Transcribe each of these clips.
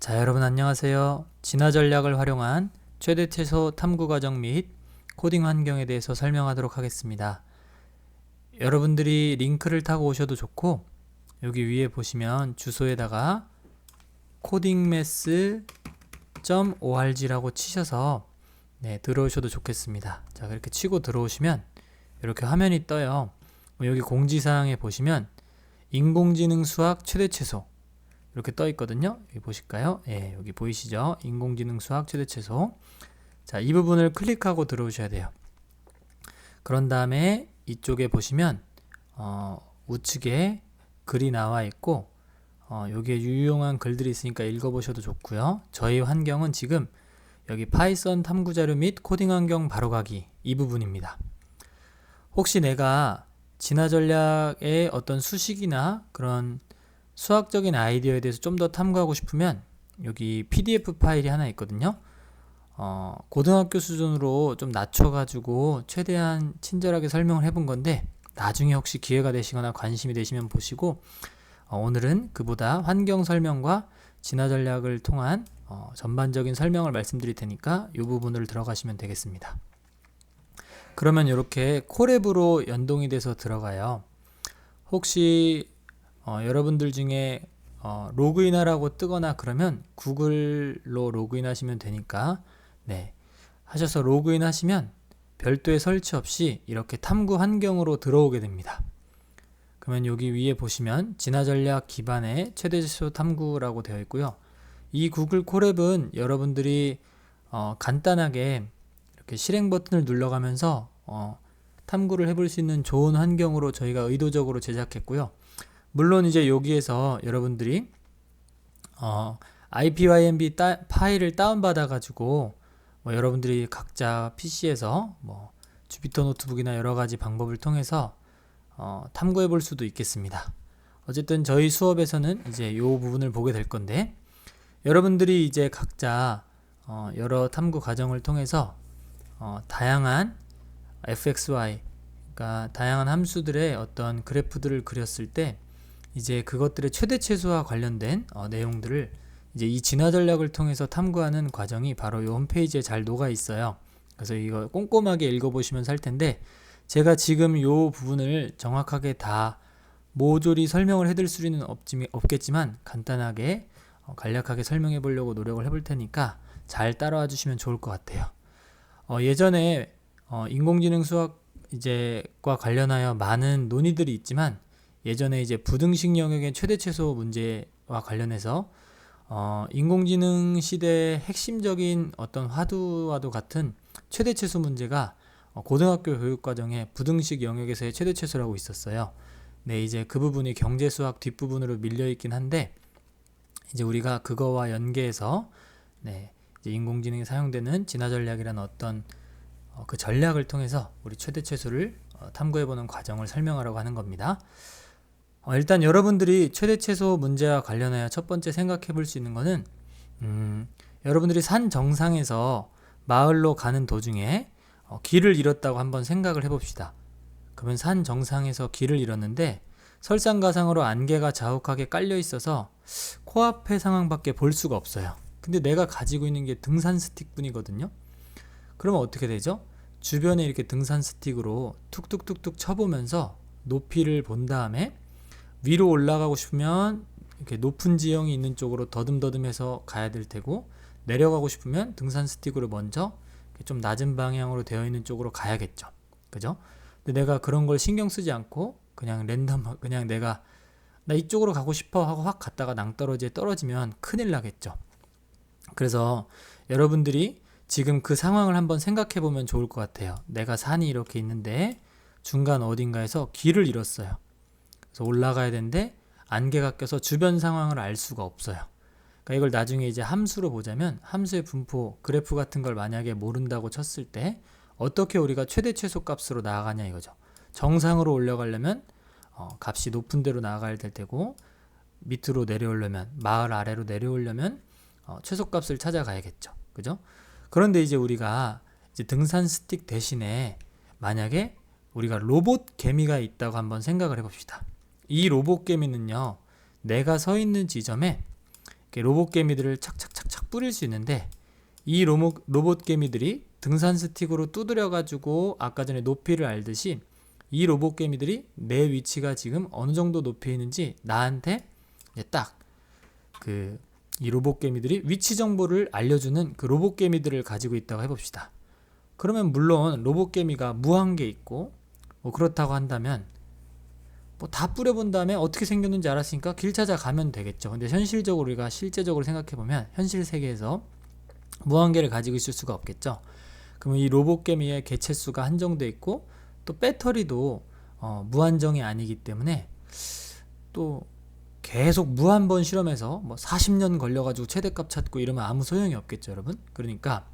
자, 여러분 안녕하세요. 진화 전략을 활용한 최대 최소 탐구 과정 및 코딩 환경에 대해서 설명하도록 하겠습니다. 여러분들이 링크를 타고 오셔도 좋고, 여기 위에 보시면 주소에다가 codingmath.org라고 치셔서 들어오셔도 좋겠습니다. 자, 그렇게 치고 들어오시면 이렇게 화면이 떠요. 여기 공지사항에 보시면 인공지능 수학 최대 최소 이렇게 떠 있거든요. 여기 보실까요? 예, 여기 보이시죠? 인공지능 수학 최대 최소. 자, 이 부분을 클릭하고 들어오셔야 돼요. 그런 다음에 이쪽에 보시면 우측에 글이 나와 있고 여기에 유용한 글들이 있으니까 읽어보셔도 좋고요. 저희 환경은 지금 여기 파이썬 탐구 자료 및 코딩 환경 바로가기 이 부분입니다. 혹시 내가 진화 전략의 어떤 수식이나 그런 수학적인 아이디어에 대해서 좀 더 탐구하고 싶으면 여기 PDF 파일이 하나 있거든요. 고등학교 수준으로 좀 낮춰가지고 최대한 친절하게 설명을 해본 건데, 나중에 혹시 기회가 되시거나 관심이 되시면 보시고, 오늘은 그보다 환경 설명과 진화 전략을 통한 전반적인 설명을 말씀드릴 테니까 이 부분을 들어가시면 되겠습니다. 그러면 이렇게 콜앱으로 연동이 돼서 들어가요. 혹시 여러분들 중에 로그인하라고 뜨거나 그러면 구글로 로그인 하시면 되니까 하셔서 로그인 하시면 별도의 설치 없이 이렇게 탐구 환경으로 들어오게 됩니다. 그러면 여기 위에 보시면 진화 전략 기반의 최대 최소 탐구라고 되어 있고요. 이 구글 콜앱은 여러분들이 간단하게 이렇게 실행 버튼을 눌러가면서 탐구를 해볼 수 있는 좋은 환경으로 저희가 의도적으로 제작했고요. 물론 이제 여기에서 여러분들이 IPYNB 파일을 다운받아 가지고 여러분들이 각자 PC에서 주피터 노트북이나 여러가지 방법을 통해서 탐구해 볼 수도 있겠습니다. 어쨌든 저희 수업에서는 이제 이 부분을 보게 될 건데, 여러분들이 이제 각자 여러 탐구 과정을 통해서 다양한 fxy, 그러니까 다양한 함수들의 어떤 그래프들을 그렸을 때 이제 그것들의 최대 최소와 관련된 내용들을 이제 이 진화 전략을 통해서 탐구하는 과정이 바로 이 홈페이지에 잘 녹아 있어요. 그래서 이거 꼼꼼하게 읽어보시면 살 텐데, 제가 지금 이 부분을 정확하게 다 모조리 설명을 해드릴 수는 없겠지만 간단하게 간략하게 설명해 보려고 노력을 해볼 테니까 잘 따라와 주시면 좋을 것 같아요. 예전에 인공지능 수학 과 관련하여 많은 논의들이 있지만, 예전에 이제 부등식 영역의 최대 최소 문제와 관련해서 인공지능 시대의 핵심적인 어떤 화두와도 같은 최대 최소 문제가 고등학교 교육과정에 부등식 영역에서의 최대 최소라고 있었어요. 이제 그 부분이 경제수학 뒷부분으로 밀려있긴 한데, 이제 우리가 그거와 연계해서 이제 인공지능에 사용되는 진화 전략이라는 어떤 그 전략을 통해서 우리 최대 최소를 탐구해보는 과정을 설명하려고 하는 겁니다. 일단 여러분들이 최대 최소 문제와 관련하여 첫 번째 생각해 볼 수 있는 거는 여러분들이 산 정상에서 마을로 가는 도중에 길을 잃었다고 한번 생각을 해봅시다. 그러면 산 정상에서 길을 잃었는데 설상가상으로 안개가 자욱하게 깔려 있어서 코앞의 상황밖에 볼 수가 없어요. 근데 내가 가지고 있는 게 등산 스틱뿐이거든요. 그러면 어떻게 되죠? 주변에 이렇게 등산 스틱으로 툭툭툭툭 쳐보면서 높이를 본 다음에 위로 올라가고 싶으면 이렇게 높은 지형이 있는 쪽으로 더듬더듬해서 가야 될 테고, 내려가고 싶으면 등산 스틱으로 먼저 좀 낮은 방향으로 되어 있는 쪽으로 가야겠죠. 그죠? 근데 내가 그런 걸 신경 쓰지 않고 그냥 랜덤, 그냥 나 이쪽으로 가고 싶어 하고 확 갔다가 낭떠러지에 떨어지면 큰일 나겠죠. 그래서 여러분들이 지금 그 상황을 한번 생각해 보면 좋을 것 같아요. 내가 산이 이렇게 있는데 중간 어딘가에서 길을 잃었어요. 그래서 올라가야 되는데 안개가 껴서 주변 상황을 알 수가 없어요. 그러니까 이걸 나중에 이제 함수로 보자면, 함수의 분포, 그래프 같은 걸 만약에 모른다고 쳤을 때 어떻게 우리가 최대 최소 값으로 나아가냐 이거죠. 정상으로 올라가려면 값이 높은 데로 나아가야 될 테고, 밑으로 내려오려면, 마을 아래로 내려오려면 최소값을 찾아가야겠죠. 그죠? 그런데 이제 우리가 이제 등산 스틱 대신에 만약에 우리가 로봇 개미가 있다고 한번 생각을 해봅시다. 이 로봇 개미는요, 내가 서 있는 지점에 이렇게 로봇 개미들을 착착착착 뿌릴 수 있는데, 이 로봇 개미들이 등산 스틱으로 두드려 가지고 아까 전에 높이를 알듯이 이 로봇 개미들이 내 위치가 지금 어느 정도 높이에 있는지 나한테 딱 이 로봇 개미들이 위치 정보를 알려주는 그 로봇 개미들을 가지고 있다고 해봅시다. 그러면 물론 로봇 개미가 무한계 있고 뭐 그렇다고 한다면 뭐 다 뿌려본 다음에 어떻게 생겼는지 알았으니까 길 찾아가면 되겠죠. 근데 현실적으로 우리가 실제적으로 생각해보면 현실 세계에서 무한계를 가지고 있을 수가 없겠죠. 그러면 이 로봇 개미의 개체수가 한정돼 있고 또 배터리도 무한정이 아니기 때문에 또 계속 무한번 실험해서 뭐 40년 걸려가지고 최대값 찾고 이러면 아무 소용이 없겠죠, 여러분. 그러니까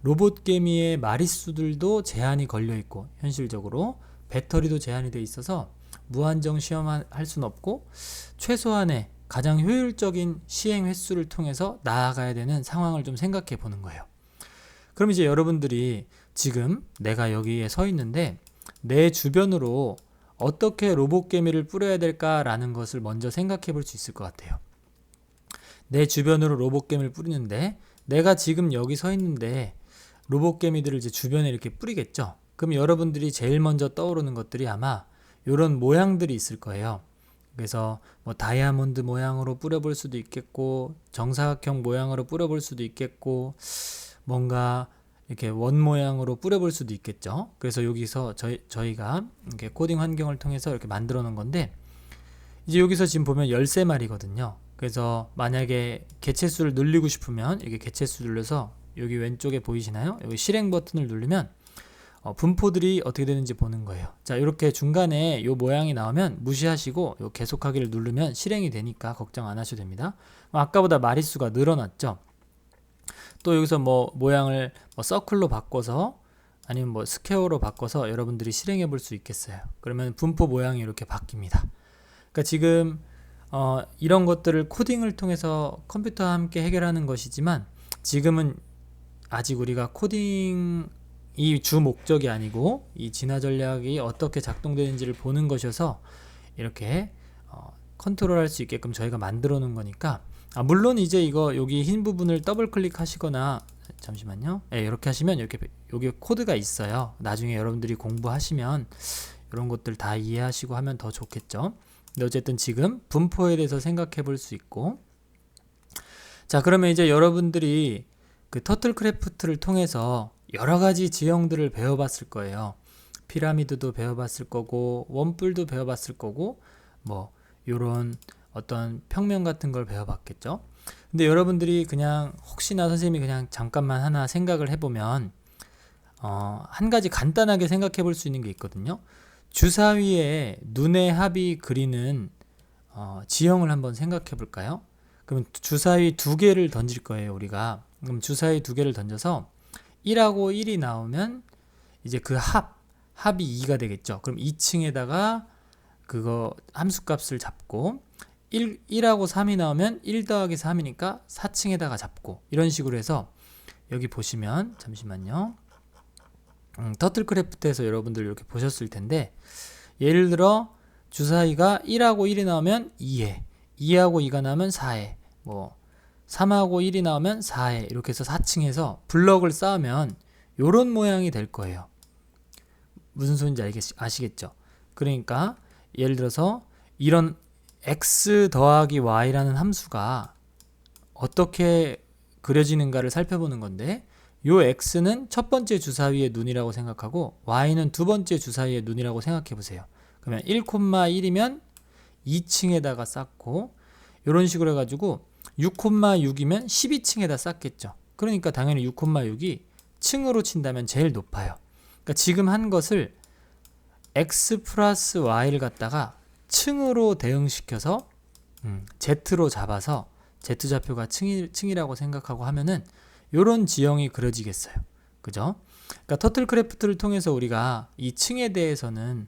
로봇 개미의 마리수들도 제한이 걸려 있고 현실적으로 배터리도 제한이 돼 있어서 무한정 시험할 수는 없고 최소한의 가장 효율적인 시행 횟수를 통해서 나아가야 되는 상황을 좀 생각해 보는 거예요. 그럼 이제 여러분들이 지금 내가 여기에 서 있는데 내 주변으로 어떻게 로봇 개미를 뿌려야 될까라는 것을 먼저 생각해 볼 수 있을 것 같아요. 내 주변으로 로봇 개미를 뿌리는데 내가 지금 여기 서 있는데 로봇 개미들을 이제 주변에 이렇게 뿌리겠죠. 그럼 여러분들이 제일 먼저 떠오르는 것들이 아마 이런 모양들이 있을 거예요. 그래서 뭐 다이아몬드 모양으로 뿌려볼 수도 있겠고 정사각형 모양으로 뿌려볼 수도 있겠고 뭔가 이렇게 원 모양으로 뿌려볼 수도 있겠죠. 그래서 여기서 저희가 이렇게 코딩 환경을 통해서 이렇게 만들어 놓은 건데 이제 여기서 지금 보면 13마리거든요. 그래서 만약에 개체수를 늘리고 싶으면 이렇게 개체수 눌러서 여기 왼쪽에 보이시나요? 여기 실행 버튼을 누르면 분포들이 어떻게 되는지 보는 거예요. 자, 이렇게 중간에 이 모양이 나오면 무시하시고 요 계속하기를 누르면 실행이 되니까 걱정 안 하셔도 됩니다. 아까보다 마리수가 늘어났죠. 또 여기서 뭐 모양을 뭐 서클로 바꿔서 아니면 뭐 스퀘어로 바꿔서 여러분들이 실행해 볼 수 있겠어요. 그러면 분포 모양이 이렇게 바뀝니다. 그러니까 지금 이런 것들을 코딩을 통해서 컴퓨터와 함께 해결하는 것이지만 지금은 아직 우리가 코딩이 주 목적이 아니고 이 진화 전략이 어떻게 작동되는지를 보는 것이어서 이렇게 컨트롤할 수 있게끔 저희가 만들어 놓은 거니까 물론 이제 이거 여기 흰 부분을 더블 클릭하시거나 잠시만요. 네, 이렇게 하시면 이렇게 여기 코드가 있어요. 나중에 여러분들이 공부하시면 이런 것들 다 이해하시고 하면 더 좋겠죠. 근데 어쨌든 지금 분포에 대해서 생각해 볼 수 있고 자, 그러면 이제 여러분들이 그 터틀크래프트를 통해서 여러 가지 지형들을 배워봤을 거예요. 피라미드도 배워봤을 거고 원뿔도 배워봤을 거고 뭐 요런 어떤 평면 같은 걸 배워봤겠죠. 근데 여러분들이 그냥 혹시나 선생님이 그냥 잠깐만 하나 생각을 해보면 한 가지 간단하게 생각해 볼 수 있는 게 있거든요. 주사위에 눈의 합이 그리는 지형을 한번 생각해 볼까요? 그럼 주사위 2개를 던질 거예요, 우리가. 그럼 주사위 2개를 던져서 1하고 1이 나오면 이제 그 합이 2가 되겠죠. 그럼 2층에다가 그거 함수값을 잡고 1하고 3이 나오면 1 더하기 3이니까 4층에다가 잡고 이런 식으로 해서 여기 보시면 잠시만요. 터틀크래프트에서 여러분들 이렇게 보셨을 텐데 예를 들어 주사위가 1하고 1이 나오면 2에 2하고 2가 나오면 4에 뭐 3하고 1이 나오면 4에 이렇게 해서 4층에서 블럭을 쌓으면 요런 모양이 될 거예요. 무슨 소리인지 아시겠죠? 그러니까 예를 들어서 이런 x 더하기 y라는 함수가 어떻게 그려지는가를 살펴보는 건데 요 x는 첫 번째 주사위의 눈이라고 생각하고 y는 두 번째 주사위의 눈이라고 생각해 보세요. 그러면 1,1이면 2층에다가 쌓고 이런 식으로 해가지고 6,6이면 12층에다 쌓겠죠. 그러니까 당연히 6,6이 층으로 친다면 제일 높아요. 그러니까 지금 한 것을 x 플러스 y를 갖다가 층으로 대응시켜서 z로 잡아서 z좌표가 층이라고 생각하고 하면은 요런 지형이 그려지겠어요. 그죠? 그러니까 터틀크래프트를 통해서 우리가 이 층에 대해서는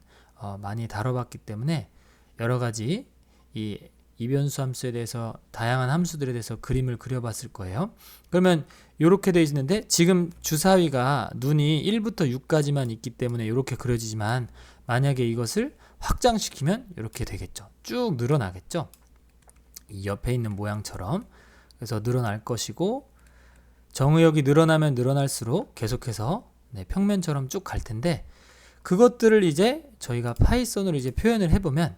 많이 다뤄봤기 때문에 여러 가지 이 이변수 함수에 대해서 다양한 함수들에 대해서 그림을 그려봤을 거예요. 그러면 이렇게 되어 있는데 지금 주사위가 눈이 1부터 6까지만 있기 때문에 이렇게 그려지지만 만약에 이것을 확장시키면 이렇게 되겠죠. 쭉 늘어나겠죠. 이 옆에 있는 모양처럼. 그래서 늘어날 것이고 정의역이 늘어나면 늘어날수록 계속해서 평면처럼 쭉 갈 텐데 그것들을 이제 저희가 파이썬으로 이제 표현을 해보면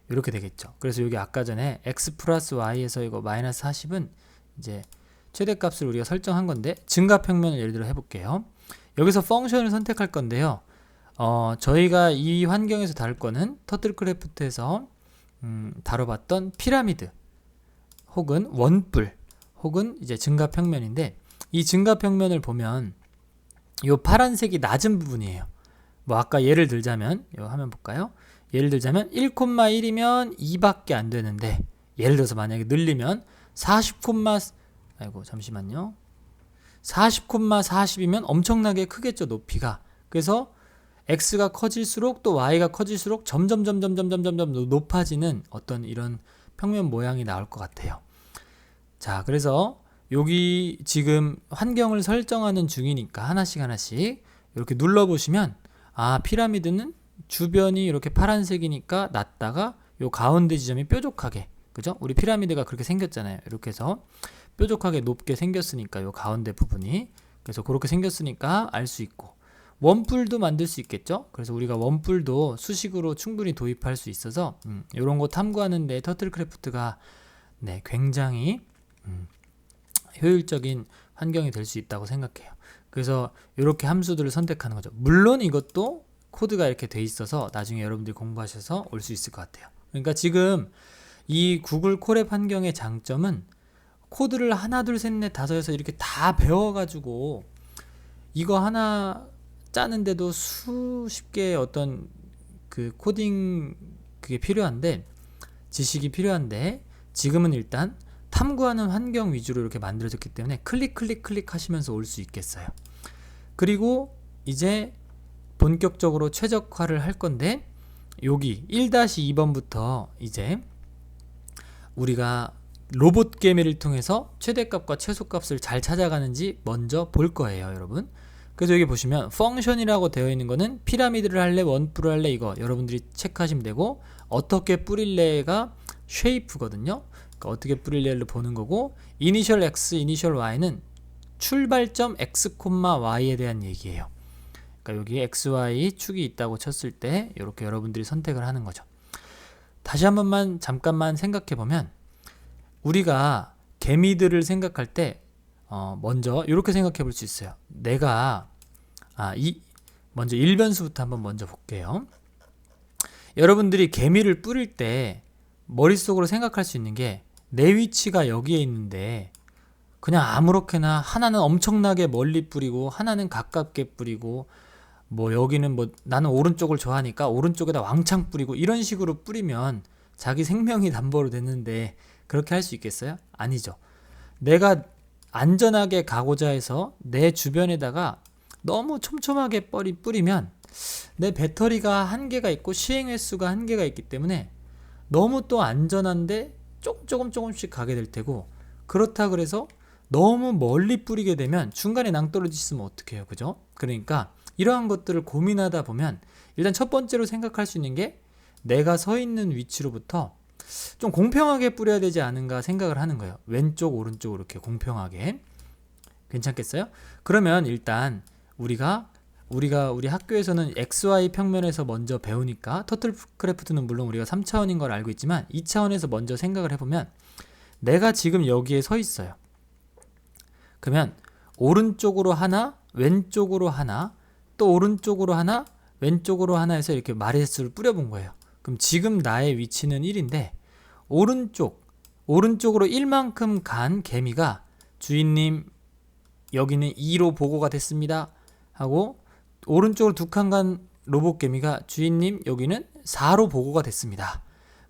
이렇게 되겠죠. 그래서 여기 아까 전에 x 플러스 y에서 이거 마이너스 40은 이제 최대값을 우리가 설정한 건데 증가평면을 예를 들어 해볼게요. 여기서 펑션을 선택할 건데요. 저희가 이 환경에서 다룰 거는 터틀크래프트에서 다뤄봤던 피라미드 혹은 원뿔 혹은 이제 증가평면인데 이 증가평면을 보면 이 파란색이 낮은 부분이에요. 뭐 아까 예를 들자면 이 화면 볼까요? 예를 들자면 1,1이면 2밖에 안 되는데 예를 들어서 만약에 늘리면 40,40이면 엄청나게 크겠죠, 높이가. 그래서 x가 커질수록 또 y가 커질수록 점점 높아지는 어떤 이런 평면 모양이 나올 것 같아요. 자, 그래서 여기 지금 환경을 설정하는 중이니까 하나씩 이렇게 눌러보시면 피라미드는 주변이 이렇게 파란색이니까 낮다가 요 가운데 지점이 뾰족하게, 그죠? 우리 피라미드가 그렇게 생겼잖아요. 이렇게 해서 뾰족하게 높게 생겼으니까 요 가운데 부분이, 그래서 그렇게 생겼으니까 알 수 있고, 원뿔도 만들 수 있겠죠? 그래서 우리가 원뿔도 수식으로 충분히 도입할 수 있어서 이런 거 탐구하는데 터틀크래프트가 굉장히 효율적인 환경이 될 수 있다고 생각해요. 그래서 이렇게 함수들을 선택하는 거죠. 물론 이것도 코드가 이렇게 돼 있어서 나중에 여러분들이 공부하셔서 올 수 있을 것 같아요. 그러니까 지금 이 구글 콜앱 환경의 장점은 코드를 하나 둘 셋 넷 다섯 해서 이렇게 다 배워가지고 이거 하나 짜는데도 수십 개의 어떤 그 코딩 그게 필요한데, 지식이 필요한데 지금은 일단 탐구하는 환경 위주로 이렇게 만들어졌기 때문에 클릭 하시면서 올 수 있겠어요. 그리고 이제 본격적으로 최적화를 할 건데 여기 1-2번부터 이제 우리가 로봇 개미를 통해서 최대값과 최소값을 잘 찾아가는지 먼저 볼 거예요, 여러분. 그래서 여기 보시면 펑션이라고 되어 있는 거는 피라미드를 할래, 원뿔을 할래, 이거 여러분들이 체크하시면 되고, 어떻게 뿌릴래가 쉐이프거든요. 그러니까 어떻게 뿌릴래를 보는 거고, 이니셜 x, 이니셜 y는 출발점 x, y에 대한 얘기예요. 그러니까 여기 x, y 축이 있다고 쳤을 때 이렇게 여러분들이 선택을 하는 거죠. 다시 한 번만 잠깐만 생각해 보면 우리가 개미들을 생각할 때 먼저 이렇게 생각해 볼 수 있어요. 내가 먼저 일변수부터 한번 먼저 볼게요. 여러분들이 개미를 뿌릴 때 머릿속으로 생각할 수 있는 게 내 위치가 여기에 있는데 그냥 아무렇게나 하나는 엄청나게 멀리 뿌리고 하나는 가깝게 뿌리고, 뭐 여기는 뭐 나는 오른쪽을 좋아하니까 오른쪽에다 왕창 뿌리고 이런 식으로 뿌리면 자기 생명이 담보로 됐는데 그렇게 할 수 있겠어요? 아니죠. 내가 안전하게 가고자 해서 내 주변에다가 너무 촘촘하게 뿌리면 내 배터리가 한계가 있고 시행 횟수가 한계가 있기 때문에 너무 또 안전한데 조금씩 가게 될 테고, 그렇다 그래서 너무 멀리 뿌리게 되면 중간에 낭떠러지시면 어떡해요, 그죠? 그러니까 이러한 것들을 고민하다 보면 일단 첫 번째로 생각할 수 있는 게 내가 서 있는 위치로부터 좀 공평하게 뿌려야 되지 않은가 생각을 하는 거예요. 왼쪽 오른쪽 이렇게 공평하게. 괜찮겠어요? 그러면 일단 우리 학교에서는 XY 평면에서 먼저 배우니까 터틀크래프트는 물론 우리가 3차원인 걸 알고 있지만 2차원에서 먼저 생각을 해보면 내가 지금 여기에 서 있어요. 그러면 오른쪽으로 하나, 왼쪽으로 하나, 또 오른쪽으로 하나, 왼쪽으로 하나 해서 이렇게 마리수를 뿌려본 거예요. 그럼 지금 나의 위치는 1인데 오른쪽으로 1만큼 간 개미가 주인님 여기는 2로 보고가 됐습니다 하고, 오른쪽으로 2칸 간 로봇 개미가 주인님 여기는 4로 보고가 됐습니다.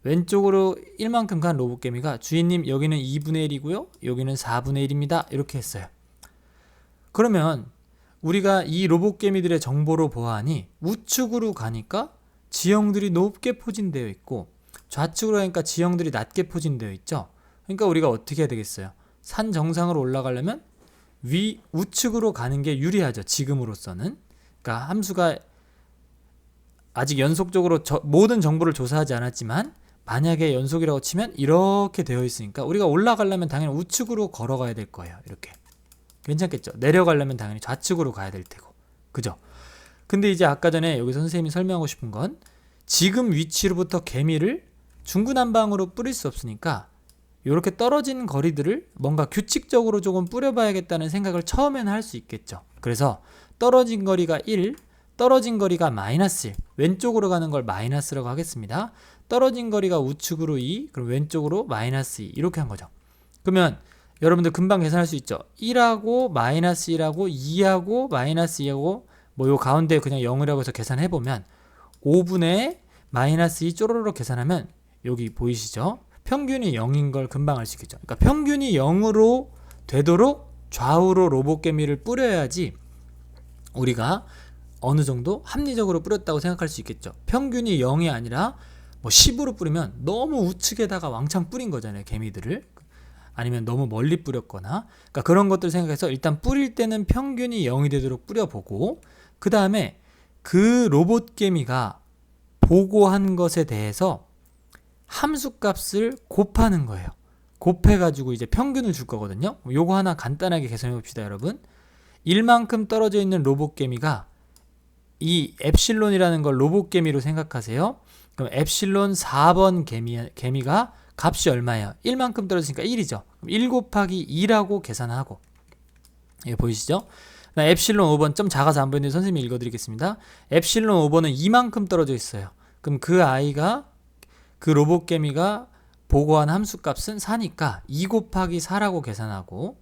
왼쪽으로 1만큼 간 로봇 개미가 주인님 여기는 2분의 1이고요 여기는 4분의 1입니다 이렇게 했어요. 그러면 우리가 이 로봇 개미들의 정보로 보아하니 우측으로 가니까 지형들이 높게 포진되어 있고 좌측으로 가니까 지형들이 낮게 포진되어 있죠. 그러니까 우리가 어떻게 해야 되겠어요? 산 정상으로 올라가려면 우측으로 가는 게 유리하죠, 지금으로서는. 그러니까 함수가 아직 연속적으로 모든 정보를 조사하지 않았지만 만약에 연속이라고 치면 이렇게 되어 있으니까 우리가 올라가려면 당연히 우측으로 걸어가야 될 거예요. 이렇게. 괜찮겠죠? 내려가려면 당연히 좌측으로 가야 될 테고. 그죠? 근데 이제 아까 전에 여기서 선생님이 설명하고 싶은 건 지금 위치로부터 개미를 중구난방으로 뿌릴 수 없으니까 이렇게 떨어진 거리들을 뭔가 규칙적으로 조금 뿌려봐야겠다는 생각을 처음에는 할 수 있겠죠. 그래서 떨어진 거리가 1, 떨어진 거리가 마이너스 1, 왼쪽으로 가는 걸 마이너스라고 하겠습니다. 떨어진 거리가 우측으로 2, 그럼 왼쪽으로 마이너스 2 이렇게 한 거죠. 그러면 여러분들 금방 계산할 수 있죠. 1하고 마이너스 1하고 2하고 마이너스 2하고 뭐 요 가운데 그냥 0이라고 해서 계산해보면 5분의 마이너스 2 쪼로록 계산하면 여기 보이시죠? 평균이 0인 걸 금방 알 수 있겠죠. 그러니까 평균이 0으로 되도록 좌우로 로봇개미를 뿌려야지 우리가 어느 정도 합리적으로 뿌렸다고 생각할 수 있겠죠. 평균이 0이 아니라 뭐 10으로 뿌리면 너무 우측에다가 왕창 뿌린 거잖아요. 개미들을. 아니면 너무 멀리 뿌렸거나 그러니까 그런 것들 생각해서 일단 뿌릴 때는 평균이 0이 되도록 뿌려보고 그 다음에 그 로봇개미가 보고한 것에 대해서 함수값을 곱하는 거예요. 곱해가지고 이제 평균을 줄 거거든요. 요거 하나 간단하게 계산해 봅시다, 여러분. 1만큼 떨어져 있는 로봇개미가 이 엡실론이라는 걸 로봇개미로 생각하세요. 그럼 엡실론 4번 개미가 값이 얼마예요? 1만큼 떨어지니까 1이죠. 1 곱하기 2라고 계산하고 이거 보이시죠? 엡실론 5번 좀 작아서 안 보이는데 선생님이 읽어드리겠습니다. 엡실론 5번은 2만큼 떨어져 있어요. 그럼 그 아이가 그 로봇개미가 보고한 함수값은 4니까 2 곱하기 4라고 계산하고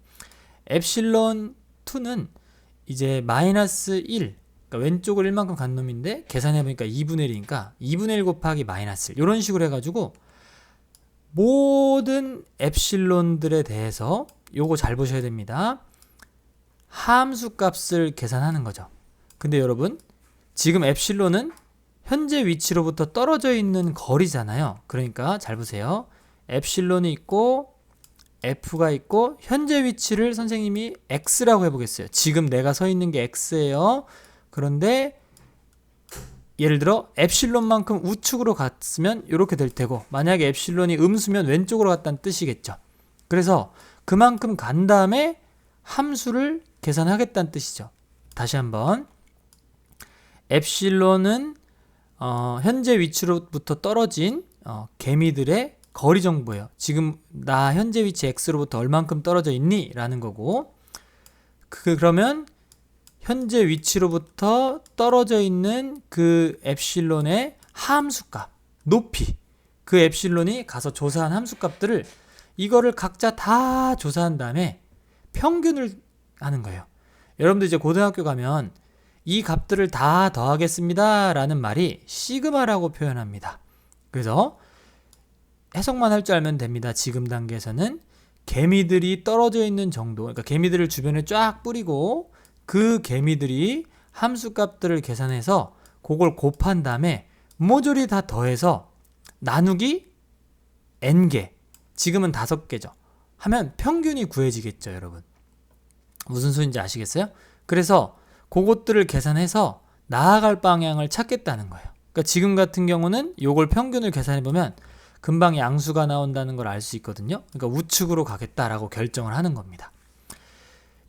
엡실론 2는 이제 마이너스 1 그러니까 왼쪽을 1만큼 간 놈인데 계산해보니까 2분의 1이니까 2분의 1 곱하기 마이너스 1 이런 식으로 해가지고 모든 엡실론들에 대해서 요거 잘 보셔야 됩니다. 함수값을 계산하는 거죠. 근데 여러분 지금 엡실론은 현재 위치로부터 떨어져 있는 거리잖아요. 그러니까 잘 보세요. 엡실론이 있고 F가 있고 현재 위치를 선생님이 X라고 해보겠어요. 지금 내가 서 있는 게 X예요. 그런데 예를 들어 엡실론만큼 우측으로 갔으면 이렇게 될 테고 만약에 엡실론이 음수면 왼쪽으로 갔다는 뜻이겠죠. 그래서 그만큼 간 다음에 함수를 계산하겠다는 뜻이죠. 다시 한번 엡실론은 현재 위치로부터 떨어진 개미들의 거리 정보예요. 지금 나 현재 위치 X로부터 얼만큼 떨어져 있니? 라는 거고 그러면 현재 위치로부터 떨어져 있는 그 엡실론의 함수값, 높이 그 엡실론이 가서 조사한 함수값들을 이거를 각자 다 조사한 다음에 평균을 하는 거예요. 여러분들 이제 고등학교 가면 이 값들을 다 더하겠습니다 라는 말이 시그마라고 표현합니다. 그래서 해석만 할 줄 알면 됩니다. 지금 단계에서는 개미들이 떨어져 있는 정도, 그러니까 개미들을 주변에 쫙 뿌리고 그 개미들이 함수값들을 계산해서 그걸 곱한 다음에 모조리 다 더해서 나누기 n개, 지금은 5개죠. 하면 평균이 구해지겠죠, 여러분. 무슨 소리인지 아시겠어요? 그래서 그것들을 계산해서 나아갈 방향을 찾겠다는 거예요. 그러니까 지금 같은 경우는 요걸 평균을 계산해보면 금방 양수가 나온다는 걸 알 수 있거든요. 그러니까 우측으로 가겠다라고 결정을 하는 겁니다.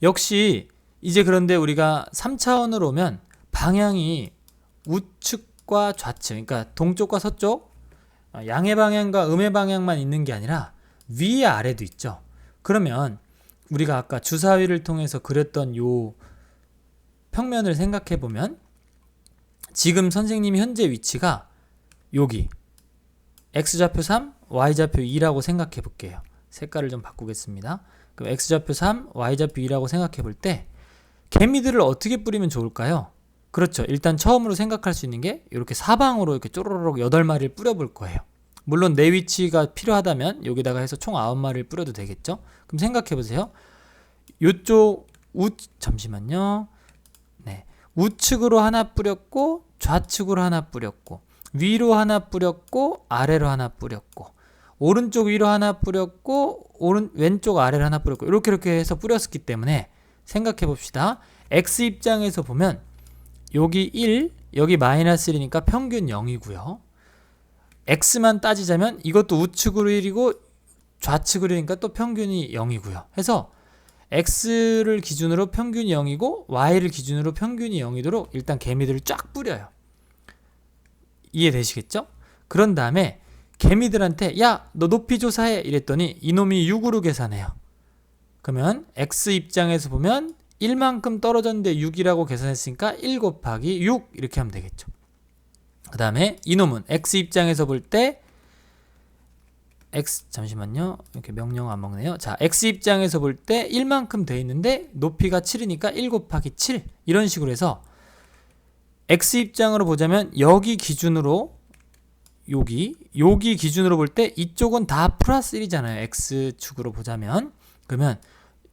역시 이제 그런데 우리가 3차원으로 오면 방향이 우측과 좌측, 그러니까 동쪽과 서쪽, 양의 방향과 음의 방향만 있는 게 아니라 위 아래도 있죠. 그러면 우리가 아까 주사위를 통해서 그렸던 요 평면을 생각해 보면 지금 선생님 현재 위치가 여기 x좌표 3, y좌표 2라고 생각해 볼게요. 색깔을 좀 바꾸겠습니다. 그럼 x좌표 3, y좌표 2라고 생각해 볼 때 개미들을 어떻게 뿌리면 좋을까요? 그렇죠. 일단 처음으로 생각할 수 있는 게 이렇게 사방으로 이렇게 쪼로록 8마리를 뿌려볼 거예요. 물론 내 위치가 필요하다면 여기다가 해서 총 9마리를 뿌려도 되겠죠. 그럼 생각해 보세요. 요쪽 잠시만요. 네, 우측으로 하나 뿌렸고 좌측으로 하나 뿌렸고 위로 하나 뿌렸고 아래로 하나 뿌렸고 오른쪽 위로 하나 뿌렸고 왼쪽 아래로 하나 뿌렸고 이렇게 해서 뿌렸기 때문에 생각해 봅시다. X 입장에서 보면 여기 1, 여기 마이너스 1이니까 평균 0이고요. x만 따지자면 이것도 우측으로 1이고 좌측으로 1이니까 또 평균이 0이고요. 해서 x를 기준으로 평균이 0이고 y를 기준으로 평균이 0이도록 일단 개미들을 쫙 뿌려요. 이해되시겠죠? 그런 다음에 개미들한테 야, 너 높이 조사해 이랬더니 이놈이 6으로 계산해요. 그러면 x 입장에서 보면 1만큼 떨어졌는데 6이라고 계산했으니까 1 곱하기 6 이렇게 하면 되겠죠. 그 다음에 이놈은 x 입장에서 볼 때 x 잠시만요. 이렇게 명령 안 먹네요. 자, x 입장에서 볼 때 1만큼 돼 있는데 높이가 7이니까 1 곱하기 7 이런 식으로 해서 x 입장으로 보자면 여기 기준으로 여기 기준으로 볼 때 이쪽은 다 플러스 1이잖아요. x축으로 보자면 그러면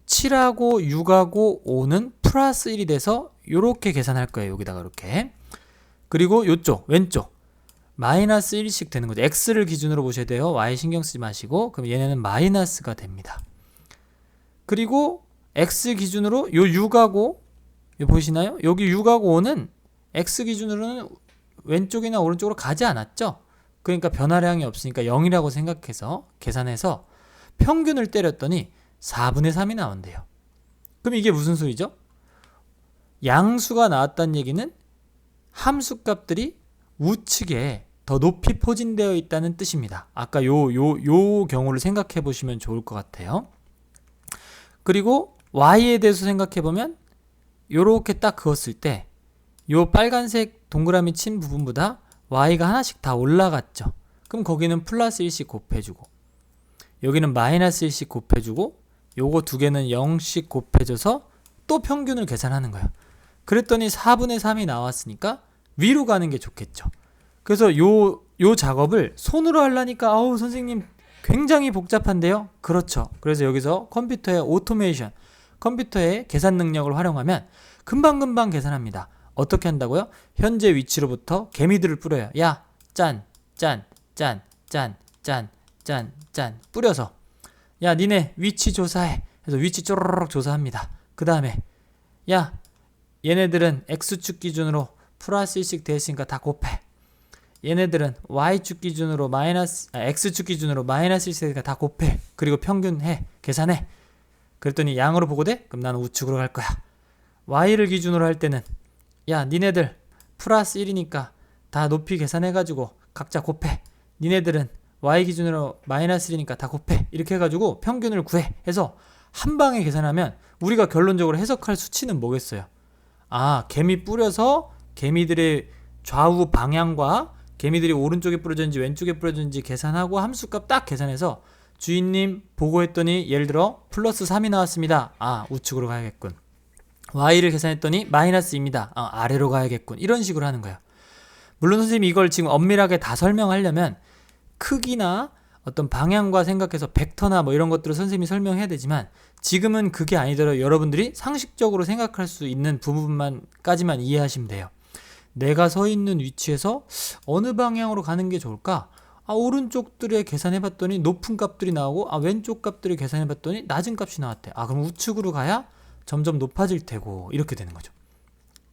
7하고 6하고 5는 플러스 1이 돼서 이렇게 계산할 거예요. 여기다가 이렇게. 그리고 이쪽 왼쪽 마이너스 1씩 되는 거죠. x를 기준으로 보셔야 돼요. y 신경 쓰지 마시고 그럼 얘네는 마이너스가 됩니다. 그리고 x 기준으로 요 6하고 요 보이시나요? 여기 6하고 5는 x 기준으로는 왼쪽이나 오른쪽으로 가지 않았죠. 그러니까 변화량이 없으니까 0이라고 생각해서 계산해서 평균을 때렸더니 4분의 3이 나온대요. 그럼 이게 무슨 소리죠? 양수가 나왔다는 얘기는 함수 값들이 우측에 더 높이 포진되어 있다는 뜻입니다. 아까 요 경우를 생각해 보시면 좋을 것 같아요. 그리고 y에 대해서 생각해 보면 요렇게 딱 그었을 때 요 빨간색 동그라미 친 부분보다 y가 하나씩 다 올라갔죠. 그럼 거기는 플러스 1씩 곱해주고 여기는 마이너스 1씩 곱해주고 요거 두 개는 0씩 곱해줘서 또 평균을 계산하는 거예요. 그랬더니 4분의 3이 나왔으니까 위로 가는 게 좋겠죠. 그래서 요 작업을 손으로 하려니까 아우 선생님 굉장히 복잡한데요. 그렇죠. 그래서 여기서 컴퓨터의 오토메이션, 컴퓨터의 계산 능력을 활용하면 금방금방 계산합니다. 어떻게 한다고요? 현재 위치로부터 개미들을 뿌려요. 야, 짠, 짠, 짠, 짠, 짠, 짠, 짠 뿌려서 야, 니네 위치 조사해. 그래서 위치 쪼르륵 조사합니다. 그 다음에 야, 얘네들은 x축 기준으로 플러스 1씩 됐으니까 다 곱해. 얘네들은 y축 기준으로 x축 기준으로 마이너스 1씩 다 곱해. 그리고 평균해. 계산해. 그랬더니 양으로 보고 돼? 그럼 나는 우측으로 갈 거야. y를 기준으로 할 때는 야, 니네들 플러스 1이니까 다 높이 계산해가지고 각자 곱해. 니네들은 y 기준으로 마이너스 1이니까 다 곱해. 이렇게 해가지고 평균을 구해. 해서 한 방에 계산하면 우리가 결론적으로 해석할 수치는 뭐겠어요? 아, 개미 뿌려서 개미들의 좌우 방향과 개미들이 오른쪽에 뿌려졌는지 왼쪽에 뿌려졌는지 계산하고 함수값 딱 계산해서 주인님 보고했더니 예를 들어 플러스 3이 나왔습니다. 아, 우측으로 가야겠군. y를 계산했더니 마이너스 2입니다. 아, 아래로 가야겠군. 이런 식으로 하는 거예요. 물론 선생님이 이걸 지금 엄밀하게 다 설명하려면 크기나 어떤 방향과 생각해서 벡터나 뭐 이런 것들을 선생님이 설명해야 되지만 지금은 그게 아니더라도 여러분들이 상식적으로 생각할 수 있는 부분만까지만 이해하시면 돼요. 내가 서 있는 위치에서 어느 방향으로 가는 게 좋을까? 아, 오른쪽들에 계산해봤더니 높은 값들이 나오고 아, 왼쪽 값들을 계산해봤더니 낮은 값이 나왔대. 아, 그럼 우측으로 가야 점점 높아질 테고 이렇게 되는 거죠.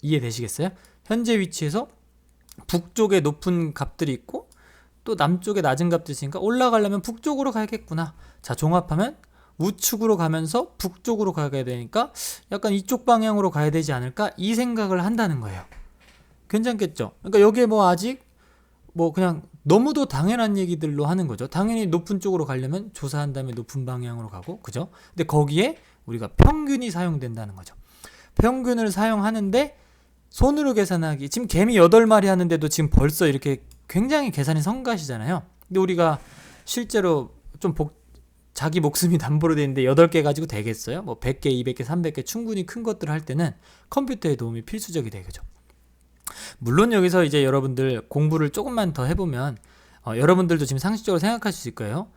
이해되시겠어요? 현재 위치에서 북쪽에 높은 값들이 있고 또 남쪽에 낮은 값들이 있으니까 올라가려면 북쪽으로 가야겠구나. 자, 종합하면 우측으로 가면서 북쪽으로 가야 되니까 약간 이쪽 방향으로 가야 되지 않을까? 이 생각을 한다는 거예요. 괜찮겠죠? 그러니까 여기에 뭐 아직 뭐 그냥 너무도 당연한 얘기들로 하는 거죠. 당연히 높은 쪽으로 가려면 조사한 다음에 높은 방향으로 가고, 그죠? 근데 거기에 우리가 평균이 사용된다는 거죠. 평균을 사용하는데 손으로 계산하기, 지금 개미 8마리 하는데도 지금 벌써 이렇게 굉장히 계산이 성가시잖아요. 근데 우리가 실제로 좀 자기 목숨이 담보로 돼 있는데 8개 가지고 되겠어요? 뭐 100개, 200개, 300개 충분히 큰 것들을 할 때는 컴퓨터의 도움이 필수적이 되겠죠. 물론 여기서 이제 여러분들 공부를 조금만 더 해보면 여러분들도 지금 상식적으로 생각할 수 있을 거예요.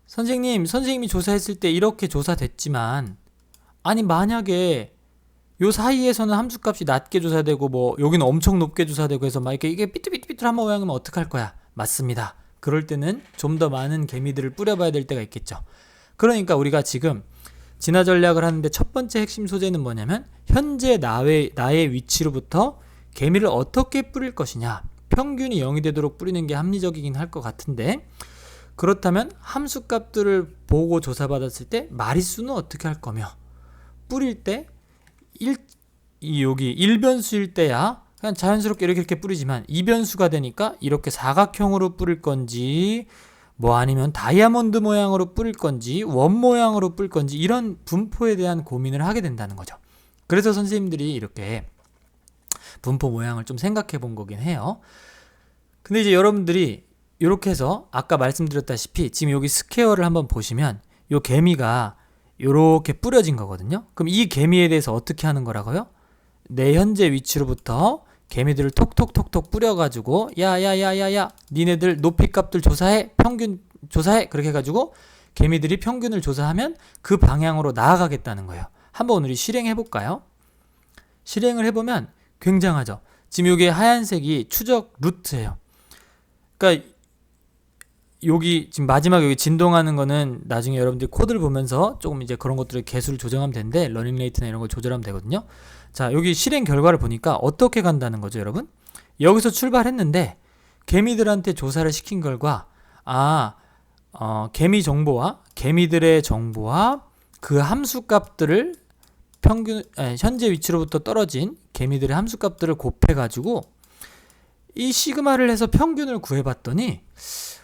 선생님이 조사했을 때 이렇게 조사됐지만 아니 만약에 요 사이에서는 함수값이 낮게 조사되고 뭐 여기는 엄청 높게 조사되고 해서 막 이게 삐뚤삐뚤한 모양이면 어떡할 거야? 맞습니다. 그럴 때는 좀 더 많은 개미들을 뿌려봐야 될 때가 있겠죠. 그러니까 우리가 지금 진화 전략을 하는데 첫 번째 핵심 소재는 뭐냐면 현재 나의 위치로부터 개미를 어떻게 뿌릴 것이냐, 평균이 0이 되도록 뿌리는 게 합리적이긴 할 것 같은데, 그렇다면 함수값들을 보고 조사받았을 때 마리수는 어떻게 할 거며, 뿌릴 때 여기 1변수일 때야 그냥 자연스럽게 이렇게 뿌리지만 2변수가 되니까 이렇게 사각형으로 뿌릴 건지, 뭐 아니면 다이아몬드 모양으로 뿌릴 건지, 원 모양으로 뿌릴 건지, 이런 분포에 대한 고민을 하게 된다는 거죠. 그래서 선생님들이 이렇게 분포 모양을 좀 생각해 본 거긴 해요. 근데 이제 여러분들이 이렇게 해서 아까 말씀드렸다시피 지금 여기 스퀘어를 한번 보시면 이 개미가 이렇게 뿌려진 거거든요. 그럼 이 개미에 대해서 어떻게 하는 거라고요? 내 현재 위치로부터 개미들을 톡톡톡톡 뿌려가지고 야야야야야 니네들 높이값들 조사해, 평균 조사해, 그렇게 해가지고 개미들이 평균을 조사하면 그 방향으로 나아가겠다는 거예요. 한번 우리 실행해 볼까요? 실행을 해보면 굉장하죠. 지금 여기 하얀색이 추적 루트예요. 그러니까 여기 지금 마지막 여기 진동하는 거는 나중에 여러분들이 코드를 보면서 조금 이제 그런 것들을 개수를 조정하면 되는데, 러닝 레이트나 이런 걸 조절하면 되거든요. 자, 여기 실행 결과를 보니까 어떻게 간다는 거죠, 여러분? 여기서 출발했는데 개미들한테 조사를 시킨 결과 개미 정보와 개미들의 정보와 그 함수 값들을 현재 위치로부터 떨어진 개미들의 함수 값들을 곱해가지고 이 시그마를 해서 평균을 구해봤더니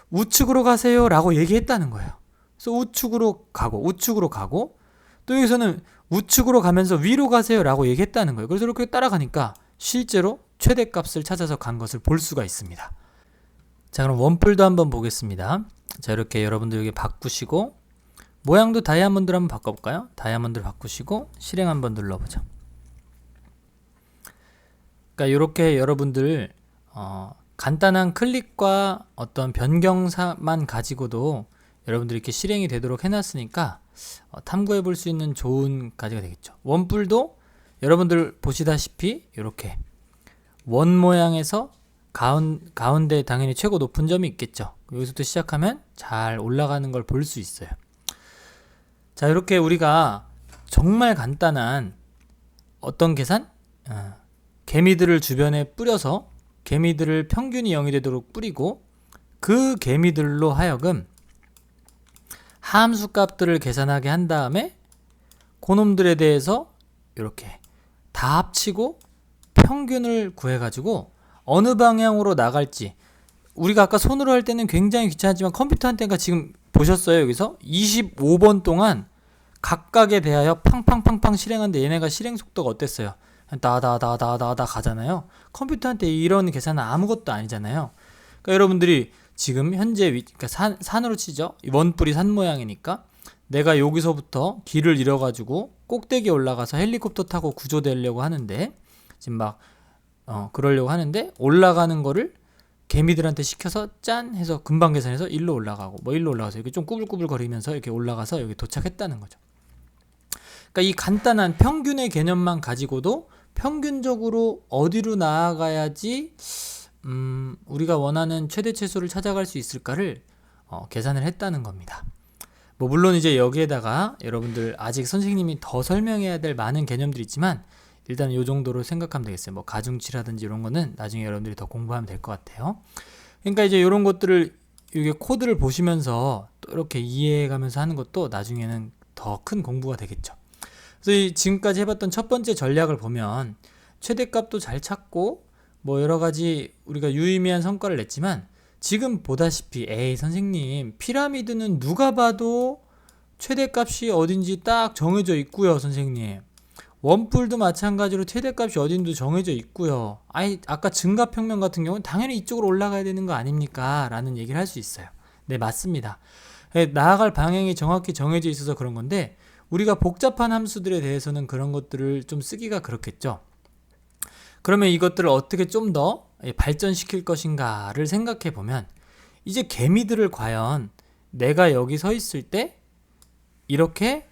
우측으로 가세요 라고 얘기했다는 거예요. 그래서 우측으로 가고 또 여기서는 우측으로 가면서 위로 가세요 라고 얘기했다는 거예요. 그래서 이렇게 따라가니까 실제로 최대값을 찾아서 간 것을 볼 수가 있습니다. 자, 그럼 원뿔도 한번 보겠습니다. 자, 이렇게 여러분들 여기 바꾸시고 모양도 다이아몬드로 한번 바꿔볼까요? 다이아몬드로 바꾸시고 실행 한번 눌러보죠. 그러니까 이렇게 여러분들 간단한 클릭과 어떤 변경만 가지고도 여러분들이 이렇게 실행이 되도록 해놨으니까 탐구해 볼 수 있는 좋은 가지가 되겠죠. 원뿔도 여러분들 보시다시피 이렇게 원 모양에서 가운데 당연히 최고 높은 점이 있겠죠. 여기서부터 시작하면 잘 올라가는 걸 볼 수 있어요. 자, 이렇게 우리가 정말 간단한 어떤 계산? 개미들을 주변에 뿌려서 개미들을 평균이 0이 되도록 뿌리고 그 개미들로 하여금 함수 값들을 계산하게 한 다음에 그놈들에 대해서 이렇게 다 합치고 평균을 구해가지고 어느 방향으로 나갈지, 우리가 아까 손으로 할 때는 굉장히 귀찮았지만 컴퓨터한테가 지금 보셨어요? 여기서 25번 동안 각각에 대하여 팡팡팡팡 실행하는데 얘네가 실행 속도가 어땠어요? 다다다다다다 가잖아요. 컴퓨터한테 이런 계산은 아무것도 아니잖아요. 그러니까 여러분들이 지금 현재 그러니까 산으로 치죠. 원뿔이 산 모양이니까 내가 여기서부터 길을 잃어가지고 꼭대기에 올라가서 헬리콥터 타고 구조되려고 하는데, 지금 막 그러려고 하는데 올라가는 거를 개미들한테 시켜서 짠 해서 금방 계산해서 일로 올라가고 뭐 일로 올라가서 이렇게 좀 꾸불꾸불 거리면서 이렇게 올라가서 여기 도착했다는 거죠. 그러니까 이 간단한 평균의 개념만 가지고도 평균적으로 어디로 나아가야지 우리가 원하는 최대 최소를 찾아갈 수 있을까를 계산을 했다는 겁니다. 뭐 물론 이제 여기에다가 여러분들 아직 선생님이 더 설명해야 될 많은 개념들이 있지만 일단 이 정도로 생각하면 되겠어요. 뭐 가중치라든지 이런 거는 나중에 여러분들이 더 공부하면 될 것 같아요. 그러니까 이제 이런 것들을 이게 코드를 보시면서 또 이렇게 이해해가면서 하는 것도 나중에는 더 큰 공부가 되겠죠. 그래서 이 지금까지 해봤던 첫 번째 전략을 보면 최대값도 잘 찾고 뭐 여러 가지 우리가 유의미한 성과를 냈지만, 지금 보다시피 에이 선생님 피라미드는 누가 봐도 최대값이 어딘지 딱 정해져 있고요 선생님. 원뿔도 마찬가지로 최대값이 어딘지 정해져 있고요. 아까 증가평면 같은 경우는 당연히 이쪽으로 올라가야 되는 거 아닙니까? 라는 얘기를 할 수 있어요. 네, 맞습니다. 나아갈 방향이 정확히 정해져 있어서 그런 건데, 우리가 복잡한 함수들에 대해서는 그런 것들을 좀 쓰기가 그렇겠죠. 그러면 이것들을 어떻게 좀 더 발전시킬 것인가를 생각해 보면, 이제 개미들을 과연 내가 여기 서 있을 때 이렇게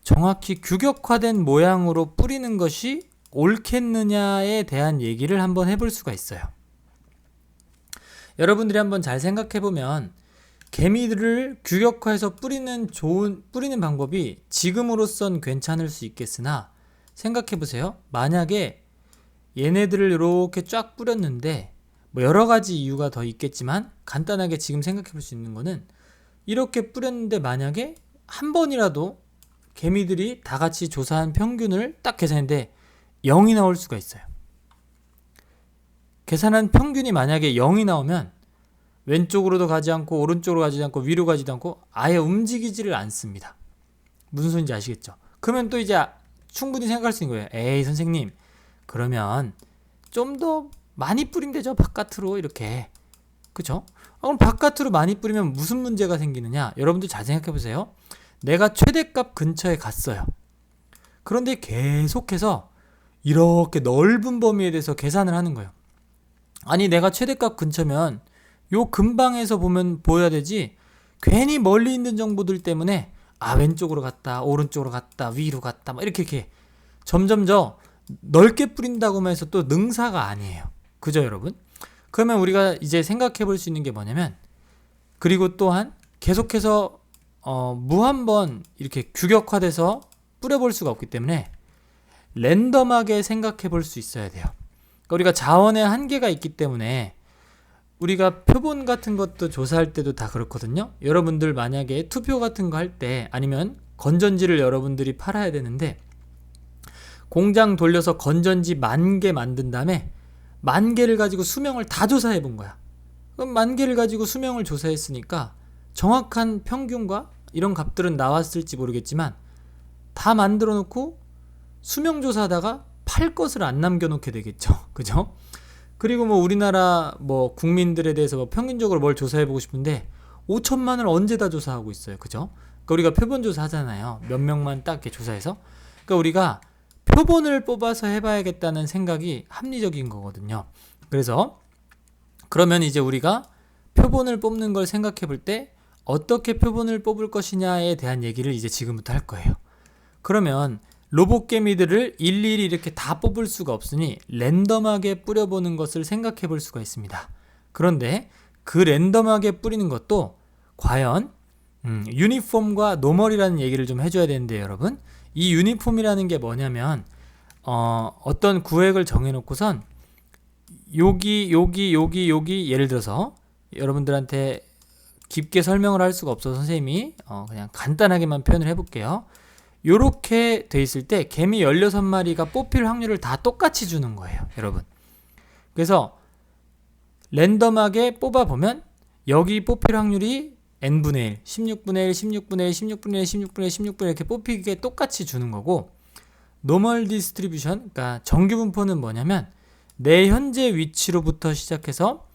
정확히 규격화된 모양으로 뿌리는 것이 옳겠느냐에 대한 얘기를 한번 해볼 수가 있어요. 여러분들이 한번 잘 생각해 보면 개미들을 규격화해서 뿌리는 방법이 지금으로선 괜찮을 수 있겠으나, 생각해 보세요. 만약에 얘네들을 이렇게 쫙 뿌렸는데 뭐 여러 가지 이유가 더 있겠지만 간단하게 지금 생각해 볼 수 있는 거는 이렇게 뿌렸는데 만약에 한 번이라도 개미들이 다 같이 조사한 평균을 딱 계산했는데 0이 나올 수가 있어요. 계산한 평균이 만약에 0이 나오면 왼쪽으로도 가지 않고 오른쪽으로 가지 않고 위로 가지도 않고 아예 움직이지를 않습니다. 무슨 소리인지 아시겠죠? 그러면 또 이제 충분히 생각할 수 있는 거예요. 에이 선생님, 그러면 좀 더 많이 뿌리면 되죠, 바깥으로 이렇게. 그쵸? 그럼 바깥으로 많이 뿌리면 무슨 문제가 생기느냐? 여러분들 잘 생각해 보세요. 내가 최대값 근처에 갔어요. 그런데 계속해서 이렇게 넓은 범위에 대해서 계산을 하는 거예요. 아니 내가 최대값 근처면 요 근방에서 보면 보여야 되지, 괜히 멀리 있는 정보들 때문에 왼쪽으로 갔다 오른쪽으로 갔다 위로 갔다 막 이렇게 점점 넓게 뿌린다고만 해서 또 능사가 아니에요. 그죠 여러분? 그러면 우리가 이제 생각해 볼 수 있는 게 뭐냐면, 그리고 또한 계속해서 무한번 이렇게 규격화돼서 뿌려볼 수가 없기 때문에 랜덤하게 생각해 볼 수 있어야 돼요. 그러니까 우리가 자원의 한계가 있기 때문에 우리가 표본 같은 것도 조사할 때도 다 그렇거든요. 여러분들 만약에 투표 같은 거 할 때, 아니면 건전지를 여러분들이 팔아야 되는데 공장 돌려서 건전지 10,000개 만든 다음에 10,000개를 가지고 수명을 다 조사해 본 거야. 그럼 10,000개를 가지고 수명을 조사했으니까 정확한 평균과 이런 값들은 나왔을지 모르겠지만 다 만들어 놓고 수명 조사하다가 팔 것을 안 남겨 놓게 되겠죠. 그죠? 그리고 뭐 우리나라 뭐 국민들에 대해서 뭐 평균적으로 뭘 조사해 보고 싶은데 5천만을 언제 다 조사하고 있어요. 그죠? 그러니까 우리가 표본 조사 하잖아요. 몇 명만 딱 이렇게 조사해서. 그러니까 우리가 표본을 뽑아서 해봐야겠다는 생각이 합리적인 거거든요. 그래서 그러면 이제 우리가 표본을 뽑는 걸 생각해 볼 때 어떻게 표본을 뽑을 것이냐에 대한 얘기를 이제 지금부터 할 거예요. 그러면 로봇개미들을 일일이 이렇게 다 뽑을 수가 없으니 랜덤하게 뿌려보는 것을 생각해 볼 수가 있습니다. 그런데 그 랜덤하게 뿌리는 것도 과연 유니폼과 노멀이라는 얘기를 좀 해줘야 되는데, 여러분, 이 유니폼이라는 게 뭐냐면 어떤 구획을 정해놓고선 여기 예를 들어서 여러분들한테 깊게 설명을 할 수가 없어서 선생님이 그냥 간단하게만 표현을 해볼게요. 요렇게 돼 있을 때 개미 16마리가 뽑힐 확률을 다 똑같이 주는 거예요, 여러분. 그래서 랜덤하게 뽑아보면 여기 뽑힐 확률이 n분의 1, 16분의 1, 16분의 1, 16분의 1, 16분의 1, 16분의 1 이렇게 뽑히게 똑같이 주는 거고, 노멀 디스트리뷰션, 그러니까 정규 분포는 뭐냐면 내 현재 위치로부터 시작해서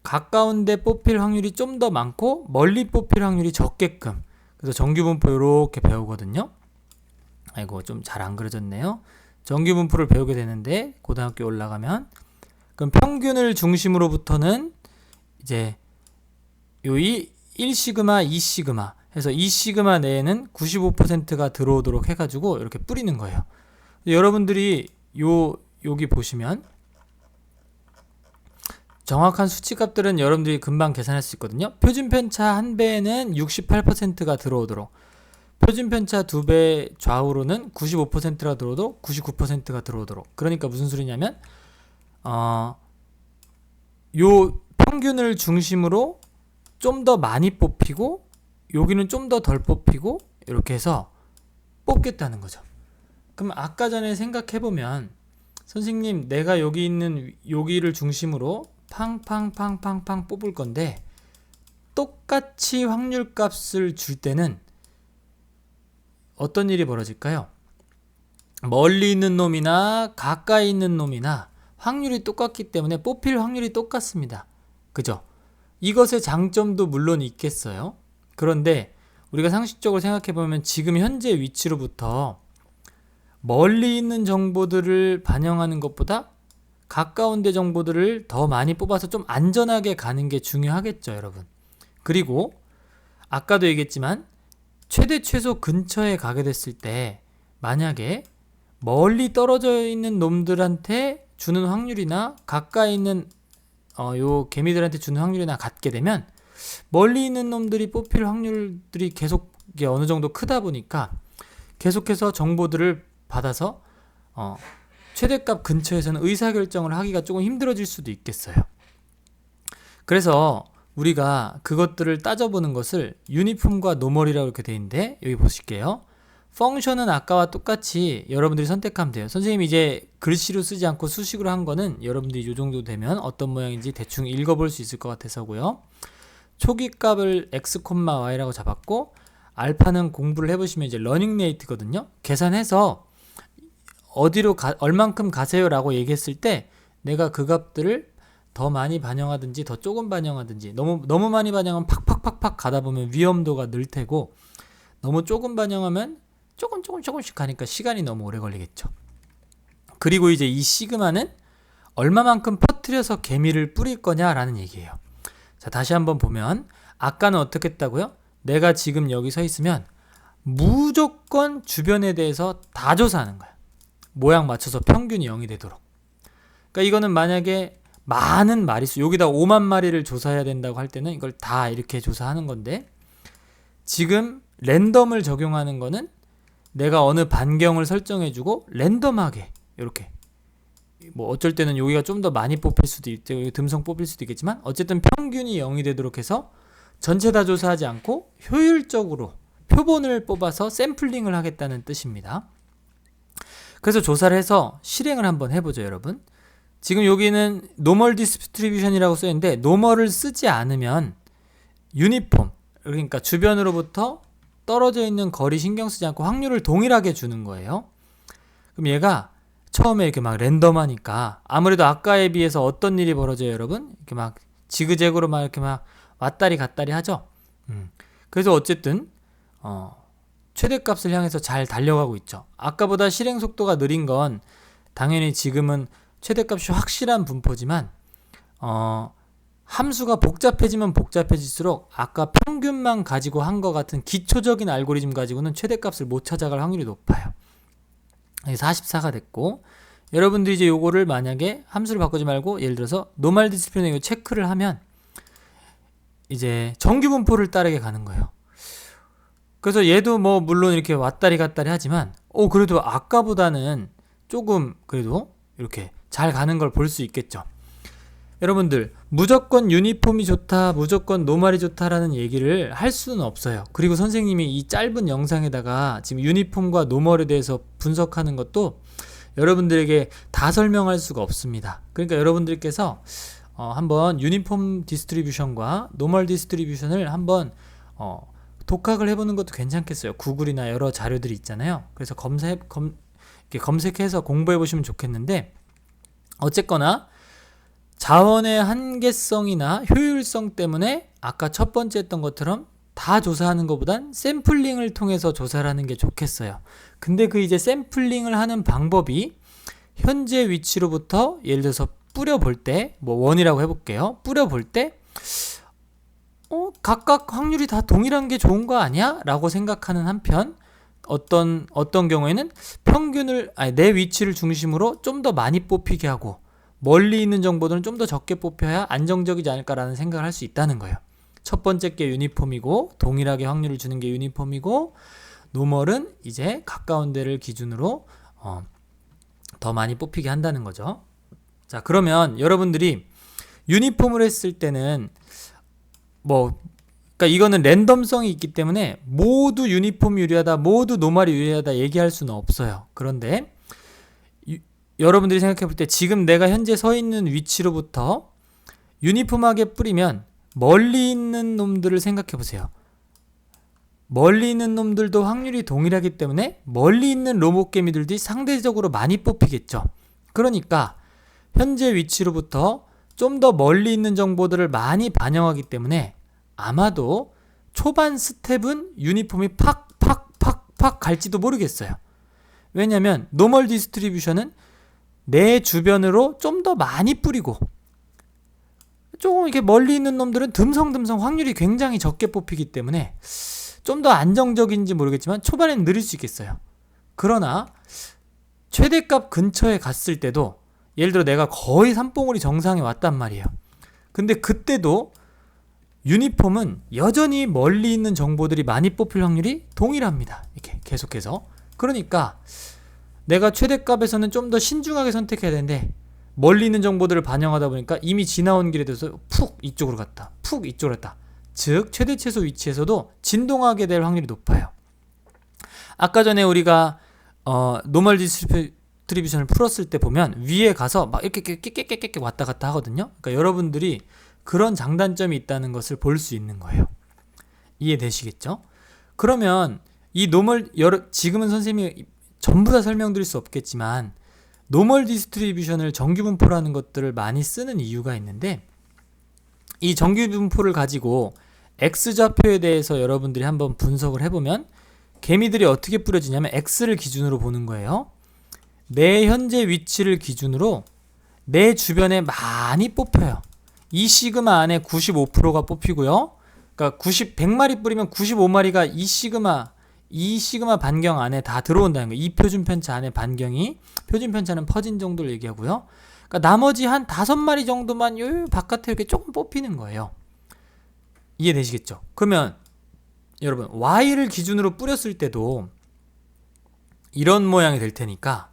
가까운 데 뽑힐 확률이 좀 더 많고 멀리 뽑힐 확률이 적게끔, 그래서 정규 분포 이렇게 배우거든요. 아이고 좀 잘 안 그려졌네요. 정규 분포를 배우게 되는데 고등학교 올라가면, 그럼 평균을 중심으로부터는 이제 요 1시그마, 2시그마 해서 2시그마 내에는 95%가 들어오도록 해가지고 이렇게 뿌리는 거예요. 여러분들이 여기 보시면 정확한 수치값들은 여러분들이 금방 계산할 수 있거든요. 표준 편차 1배에는 68%가 들어오도록, 표준 편차 2배 좌우로는 95%가 들어오도록, 99%가 들어오도록. 그러니까 무슨 소리냐면 요 평균을 중심으로 좀 더 많이 뽑히고 여기는 좀 더 덜 뽑히고 이렇게 해서 뽑겠다는 거죠. 그럼 아까 전에 생각해보면, 선생님 내가 여기 있는 여기를 중심으로 팡팡팡팡팡 뽑을 건데 똑같이 확률 값을 줄 때는 어떤 일이 벌어질까요? 멀리 있는 놈이나 가까이 있는 놈이나 확률이 똑같기 때문에 뽑힐 확률이 똑같습니다. 그죠? 이것의 장점도 물론 있겠어요. 그런데 우리가 상식적으로 생각해보면 지금 현재 위치로부터 멀리 있는 정보들을 반영하는 것보다 가까운 데 정보들을 더 많이 뽑아서 좀 안전하게 가는 게 중요하겠죠, 여러분. 그리고 아까도 얘기했지만 최대 최소 근처에 가게 됐을 때 만약에 멀리 떨어져 있는 놈들한테 주는 확률이나 가까이 있는 요 개미들한테 주는 확률이나 같게 되면 멀리 있는 놈들이 뽑힐 확률들이 계속 어느 정도 크다 보니까 계속해서 정보들을 받아서 최대값 근처에서는 의사결정을 하기가 조금 힘들어질 수도 있겠어요. 그래서 우리가 그것들을 따져보는 것을 유니폼과 노멀이라고 이렇게 되어 있는데, 여기 보실게요. 펑션은 아까와 똑같이 여러분들이 선택하면 돼요. 선생님이 이제 글씨로 쓰지 않고 수식으로 한 거는 여러분들이 이 정도 되면 어떤 모양인지 대충 읽어볼 수 있을 것 같아서고요. 초기 값을 x, y라고 잡았고, 알파는 공부를 해보시면 이제 러닝 레이트거든요. 계산해서 어디로 얼만큼 가세요 라고 얘기했을 때 내가 그 값들을 더 많이 반영하든지 더 조금 반영하든지, 너무 많이 반영하면 팍팍팍팍 가다 보면 위험도가 늘 테고, 너무 조금 반영하면 조금씩 가니까 시간이 너무 오래 걸리겠죠. 그리고 이제 이 시그마는 얼마만큼 퍼뜨려서 개미를 뿌릴 거냐라는 얘기예요. 자, 다시 한번 보면 아까는 어떻게 했다고요? 내가 지금 여기 서 있으면 무조건 주변에 대해서 다 조사하는 거야. 모양 맞춰서 평균이 0이 되도록. 그러니까 이거는 만약에 많은 마리수, 여기다 5만 마리를 조사해야 된다고 할 때는 이걸 다 이렇게 조사하는 건데, 지금 랜덤을 적용하는 거는 내가 어느 반경을 설정해주고 랜덤하게 이렇게, 뭐 어쩔 때는 여기가 좀 더 많이 뽑힐 수도 있고 듬성 뽑힐 수도 있겠지만, 어쨌든 평균이 0이 되도록 해서 전체 다 조사하지 않고 효율적으로 표본을 뽑아서 샘플링을 하겠다는 뜻입니다. 그래서 조사를 해서 실행을 한번 해보죠, 여러분. 지금 여기는 노멀 디스트리뷰션이라고 써있는데, 노멀을 쓰지 않으면 유니폼, 그러니까 주변으로부터 떨어져 있는 거리 신경 쓰지 않고 확률을 동일하게 주는 거예요. 그럼 얘가 처음에 이렇게 막 랜덤하니까 아무래도 아까에 비해서 어떤 일이 벌어져요, 여러분? 이렇게 막 지그재그로 막 이렇게 막 왔다리 갔다리 하죠. 그래서 어쨌든 최대값을 향해서 잘 달려가고 있죠. 아까보다 실행 속도가 느린 건 당연히 지금은 최대값이 확실한 분포지만, 함수가 복잡해지면 복잡해질수록 아까 평균만 가지고 한 것 같은 기초적인 알고리즘 가지고는 최대값을 못 찾아갈 확률이 높아요. 44가 됐고, 여러분들이 이제 요거를 만약에 함수를 바꾸지 말고 예를 들어서 노멀 디스플레이 체크를 하면 이제 정규 분포를 따르게 가는 거예요. 그래서 얘도 뭐 물론 이렇게 왔다리 갔다리 하지만 그래도 아까보다는 조금 그래도 이렇게 잘 가는 걸 볼 수 있겠죠. 여러분들, 무조건 유니폼이 좋다, 무조건 노멀이 좋다라는 얘기를 할 수는 없어요. 그리고 선생님이 이 짧은 영상에다가 지금 유니폼과 노멀에 대해서 분석하는 것도 여러분들에게 다 설명할 수가 없습니다. 그러니까 여러분들께서 한번 유니폼 디스트리뷰션과 노멀 디스트리뷰션을 한번 독학을 해보는 것도 괜찮겠어요. 구글이나 여러 자료들이 있잖아요. 그래서 이렇게 검색해서 공부해 보시면 좋겠는데, 어쨌거나 자원의 한계성이나 효율성 때문에 아까 첫 번째 했던 것처럼 다 조사하는 것보단 샘플링을 통해서 조사를 하는 게 좋겠어요. 근데 그 이제 샘플링을 하는 방법이 현재 위치로부터 예를 들어서 뿌려볼 때, 뭐 원이라고 해볼게요. 뿌려볼 때 각각 확률이 다 동일한 게 좋은 거 아니야? 라고 생각하는 한편, 어떤 경우에는 평균을, 내 위치를 중심으로 좀 더 많이 뽑히게 하고 멀리 있는 정보들은 좀 더 적게 뽑혀야 안정적이지 않을까라는 생각을 할 수 있다는 거예요. 첫 번째 게 유니폼이고, 동일하게 확률을 주는 게 유니폼이고, 노멀은 이제 가까운 데를 기준으로 더 많이 뽑히게 한다는 거죠. 자, 그러면 여러분들이 유니폼을 했을 때는 그러니까 이거는 랜덤성이 있기 때문에 모두 유니폼이 유리하다, 모두 노멀이 유리하다 얘기할 수는 없어요. 그런데 여러분들이 생각해 볼 때 지금 내가 현재 서 있는 위치로부터 유니폼하게 뿌리면 멀리 있는 놈들을 생각해 보세요. 멀리 있는 놈들도 확률이 동일하기 때문에 멀리 있는 로봇개미들이 상대적으로 많이 뽑히겠죠. 그러니까 현재 위치로부터 좀 더 멀리 있는 정보들을 많이 반영하기 때문에 아마도 초반 스텝은 유니폼이 팍팍팍팍 갈지도 모르겠어요. 왜냐면 노멀 디스트리뷰션은 내 주변으로 좀 더 많이 뿌리고, 조금 이렇게 멀리 있는 놈들은 듬성듬성 확률이 굉장히 적게 뽑히기 때문에 좀 더 안정적인지 모르겠지만 초반에는 느릴 수 있겠어요. 그러나 최대값 근처에 갔을 때도 예를 들어 내가 거의 산봉우리 정상에 왔단 말이에요. 근데 그때도 유니폼은 여전히 멀리 있는 정보들이 많이 뽑힐 확률이 동일합니다. 이렇게 계속해서. 그러니까 내가 최대값에서는 좀 더 신중하게 선택해야 되는데 멀리 있는 정보들을 반영하다 보니까 이미 지나온 길에 대해서 푹 이쪽으로 갔다, 푹 이쪽으로 갔다. 즉 최대 최소 위치에서도 진동하게 될 확률이 높아요. 아까 전에 우리가 노멀 디스트리뷰션을 풀었을 때 보면 위에 가서 막 이렇게 깨깨깨깨 왔다 갔다 하거든요. 그러니까 여러분들이 그런 장단점이 있다는 것을 볼 수 있는 거예요. 이해되시겠죠? 그러면 이 지금은 선생님이 전부 다 설명드릴 수 없겠지만 노멀 디스트리뷰션을 정규분포라는 것들을 많이 쓰는 이유가 있는데, 이 정규분포를 가지고 X좌표에 대해서 여러분들이 한번 분석을 해보면 개미들이 어떻게 뿌려지냐면 X를 기준으로 보는 거예요. 내 현재 위치를 기준으로 내 주변에 많이 뽑혀요. 이 시그마 안에 95%가 뽑히고요. 그러니까 100마리 뿌리면 95마리가 이 시그마 반경 안에 다 들어온다는 거예요. 이 표준 편차 안에 반경이, 표준 편차는 퍼진 정도를 얘기하고요. 그러니까 나머지 한 5마리 정도만 요 바깥에 이렇게 조금 뽑히는 거예요. 이해되시겠죠? 그러면 여러분 Y를 기준으로 뿌렸을 때도 이런 모양이 될 테니까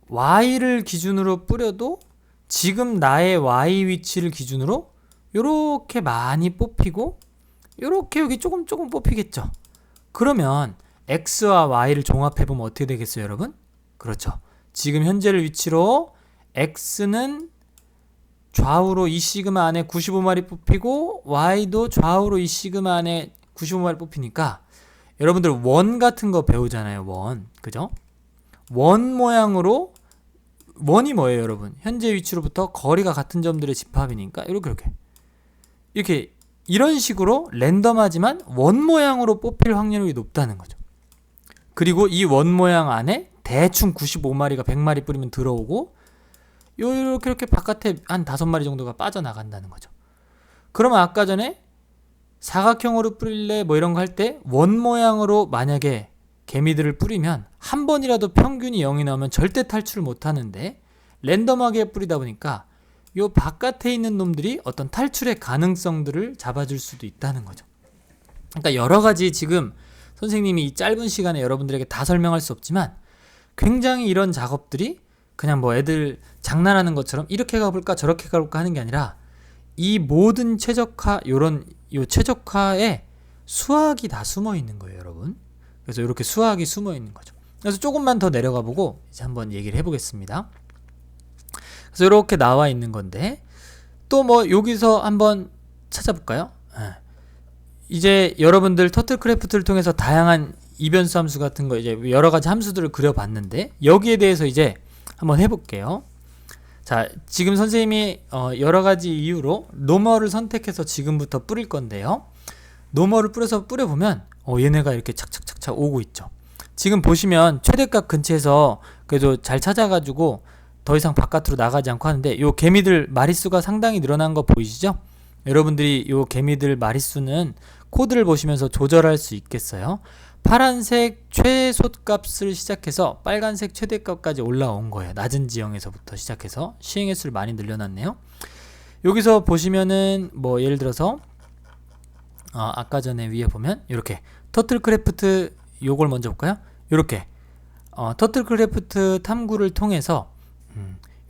Y를 기준으로 뿌려도 지금 나의 Y 위치를 기준으로 요렇게 많이 뽑히고 요렇게 여기 조금 뽑히겠죠. 그러면 X와 Y를 종합해보면 어떻게 되겠어요, 여러분? 그렇죠. 지금 현재를 위치로 X는 좌우로 이 시그마 안에 95마리 뽑히고 Y도 좌우로 이 시그마 안에 95마리 뽑히니까 여러분들 원 같은 거 배우잖아요. 원. 그죠? 원 모양으로, 원이 뭐예요, 여러분? 현재 위치로부터 거리가 같은 점들의 집합이니까 이렇게 이런 식으로 랜덤하지만 원 모양으로 뽑힐 확률이 높다는 거죠. 그리고 이 원 모양 안에 대충 95마리가 100마리 뿌리면 들어오고 이렇게 바깥에 한 5마리 정도가 빠져나간다는 거죠. 그러면 아까 전에 사각형으로 뿌릴래 뭐 이런 거 할 때 원 모양으로 만약에 개미들을 뿌리면 한 번이라도 평균이 0이 나오면 절대 탈출을 못 하는데, 랜덤하게 뿌리다 보니까 요 바깥에 있는 놈들이 어떤 탈출의 가능성들을 잡아줄 수도 있다는 거죠. 그러니까 여러 가지 지금 선생님이 이 짧은 시간에 여러분들에게 다 설명할 수 없지만 굉장히 이런 작업들이 그냥 뭐 애들 장난하는 것처럼 이렇게 가볼까 저렇게 가볼까 하는 게 아니라 이 모든 요 최적화에 수학이 다 숨어 있는 거예요, 여러분. 그래서 이렇게 수학이 숨어 있는 거죠. 그래서 조금만 더 내려가 보고 이제 한번 얘기를 해보겠습니다. 그래서 이렇게 나와 있는 건데 또 뭐 여기서 한번 찾아볼까요? 이제 여러분들 터틀크래프트를 통해서 다양한 이변수 함수 같은 거 이제 여러 가지 함수들을 그려봤는데 여기에 대해서 이제 한번 해볼게요. 자, 지금 선생님이 여러 가지 이유로 노멀을 선택해서 지금부터 뿌릴 건데요. 노멀을 뿌려보면 얘네가 이렇게 착착착착 오고 있죠. 지금 보시면 최대값 근처에서 그래도 잘 찾아가지고 더 이상 바깥으로 나가지 않고 하는데 요 개미들 마리수가 상당히 늘어난 거 보이시죠? 여러분들이 요 개미들 마리수는 코드를 보시면서 조절할 수 있겠어요. 파란색 최소값을 시작해서 빨간색 최대값까지 올라온 거예요. 낮은 지형에서부터 시작해서 시행의 수를 많이 늘려놨네요. 여기서 보시면은 뭐 예를 들어서 아까 전에 위에 보면 이렇게 터틀크래프트 요걸 먼저 볼까요? 이렇게 터틀크래프트 탐구를 통해서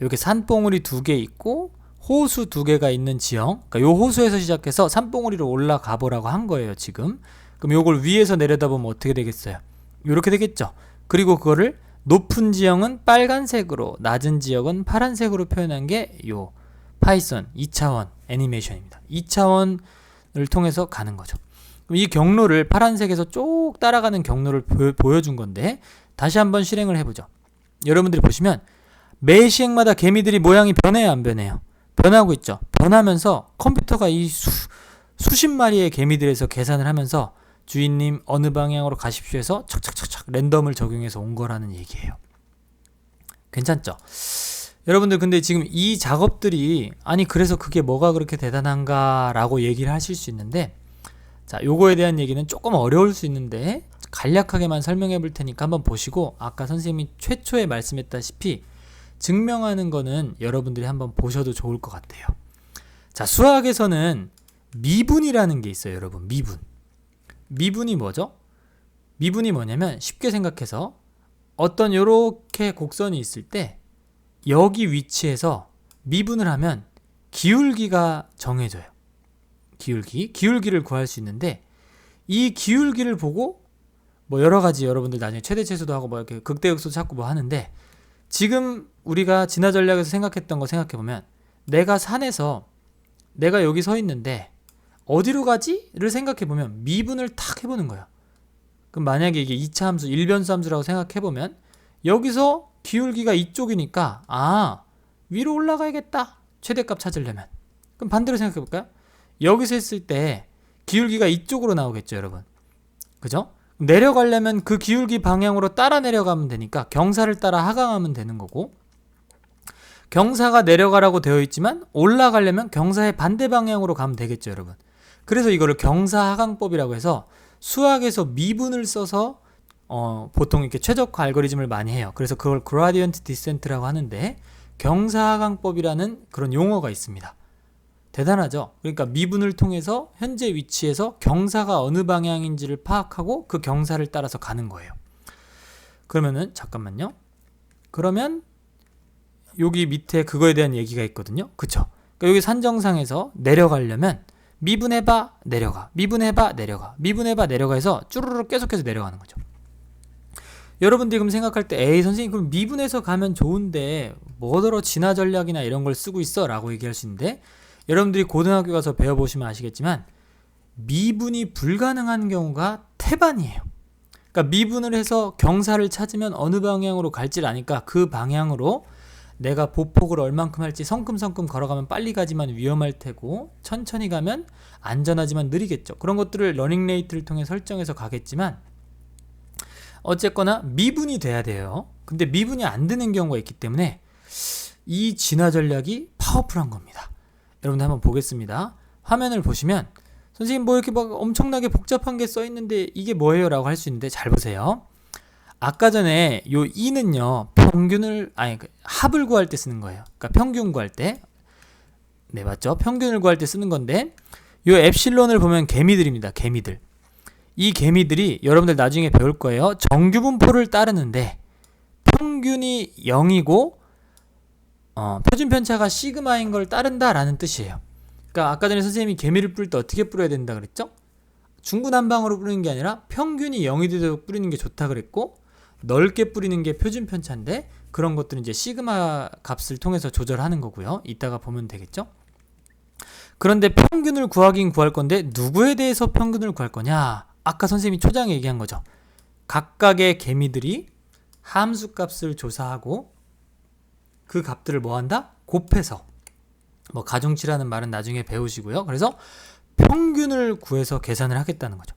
이렇게 산봉우리 2개 있고 호수 2개가 있는 지형, 그러니까 요 호수에서 시작해서 산봉우리로 올라가 보라고 한 거예요, 지금. 그럼 요걸 위에서 내려다보면 어떻게 되겠어요? 이렇게 되겠죠. 그리고 그거를 높은 지형은 빨간색으로, 낮은 지역은 파란색으로 표현한 게 요 파이썬 2차원 애니메이션입니다. 2차원을 통해서 가는 거죠. 그럼 이 경로를 파란색에서 쭉 따라가는 경로를 보여준 건데 다시 한번 실행을 해보죠. 여러분들이 보시면 매 시행마다 개미들이 모양이 변해요, 안 변해요? 변하고 있죠. 변하면서 컴퓨터가 이 수십 마리의 개미들에서 계산을 하면서 주인님 어느 방향으로 가십시오 해서 착착착착 랜덤을 적용해서 온 거라는 얘기예요. 괜찮죠? 여러분들 근데 지금 이 작업들이 아니 그래서 그게 뭐가 그렇게 대단한가 라고 얘기를 하실 수 있는데, 자, 요거에 대한 얘기는 조금 어려울 수 있는데 간략하게만 설명해 볼 테니까 한번 보시고, 아까 선생님이 최초에 말씀했다시피 증명하는 거는 여러분들이 한번 보셔도 좋을 것 같아요. 자, 수학에서는 미분이라는 게 있어요, 여러분. 미분이 뭐죠? 미분이 뭐냐면 쉽게 생각해서 어떤 요렇게 곡선이 있을 때 여기 위치에서 미분을 하면 기울기가 정해져요. 기울기를 구할 수 있는데 이 기울기를 보고 뭐 여러 가지 여러분들 나중에 최대체수도 하고 뭐 이렇게 극대극소 찾고 뭐 하는데 지금 우리가 진화 전략에서 생각했던 거 생각해보면 내가 산에서 내가 여기 서 있는데 어디로 가지?를 생각해보면 미분을 탁 해보는 거예요. 그럼 만약에 이게 2차 함수, 일변수 함수라고 생각해보면 여기서 기울기가 이쪽이니까 위로 올라가야겠다. 최대값 찾으려면. 그럼 반대로 생각해볼까요? 여기서 했을 때 기울기가 이쪽으로 나오겠죠, 여러분. 그죠? 내려가려면 그 기울기 방향으로 따라 내려가면 되니까 경사를 따라 하강하면 되는 거고, 경사가 내려가라고 되어 있지만 올라가려면 경사의 반대 방향으로 가면 되겠죠, 여러분. 그래서 이거를 경사하강법이라고 해서 수학에서 미분을 써서 보통 이렇게 최적화 알고리즘을 많이 해요. 그래서 그걸 그라디언트 디센트라고 하는데 경사하강법이라는 그런 용어가 있습니다. 대단하죠? 그러니까 미분을 통해서 현재 위치에서 경사가 어느 방향인지를 파악하고 그 경사를 따라서 가는 거예요. 그러면은 잠깐만요. 그러면 여기 밑에 그거에 대한 얘기가 있거든요. 그쵸? 그러니까 여기 산정상에서 내려가려면 미분해봐 내려가, 미분해봐 내려가, 미분해봐 내려가 해서 쭈르륵 계속해서 내려가는 거죠. 여러분들이 그럼 생각할 때 에이 선생님 그럼 미분해서 가면 좋은데 뭐더러 진화 전략이나 이런 걸 쓰고 있어? 라고 얘기할 수 있는데 여러분들이 고등학교 가서 배워보시면 아시겠지만 미분이 불가능한 경우가 태반이에요. 그러니까 미분을 해서 경사를 찾으면 어느 방향으로 갈지를 아니까 그 방향으로 내가 보폭을 얼만큼 할지 성큼성큼 걸어가면 빨리 가지만 위험할 테고 천천히 가면 안전하지만 느리겠죠. 그런 것들을 러닝 레이트를 통해 설정해서 가겠지만 어쨌거나 미분이 돼야 돼요. 근데 미분이 안 되는 경우가 있기 때문에 이 진화 전략이 파워풀한 겁니다. 여러분들 한번 보겠습니다. 화면을 보시면 선생님 뭐 이렇게 막 엄청나게 복잡한 게 써 있는데 이게 뭐예요? 라고 할 수 있는데 잘 보세요. 아까 전에 요 2는요 합을 구할 때 쓰는 거예요. 그러니까 평균 구할 때, 네 맞죠? 평균을 구할 때 쓰는 건데 요 엡실론을 보면 개미들입니다. 개미들. 이 개미들이 여러분들 나중에 배울 거예요. 정규분포를 따르는데 평균이 0이고 표준 편차가 시그마인 걸 따른다라는 뜻이에요. 그러니까 아까 전에 선생님이 개미를 뿌릴 때 어떻게 뿌려야 된다 그랬죠? 중구난방으로 뿌리는 게 아니라 평균이 0이 되도록 뿌리는 게 좋다 그랬고 넓게 뿌리는 게 표준 편차인데 그런 것들은 이제 시그마 값을 통해서 조절하는 거고요. 이따가 보면 되겠죠? 그런데 평균을 구하긴 구할 건데 누구에 대해서 평균을 구할 거냐? 아까 선생님이 초장에 얘기한 거죠. 각각의 개미들이 함수 값을 조사하고 그 값들을 뭐 한다? 곱해서 뭐 가중치라는 말은 나중에 배우시고요. 그래서 평균을 구해서 계산을 하겠다는 거죠.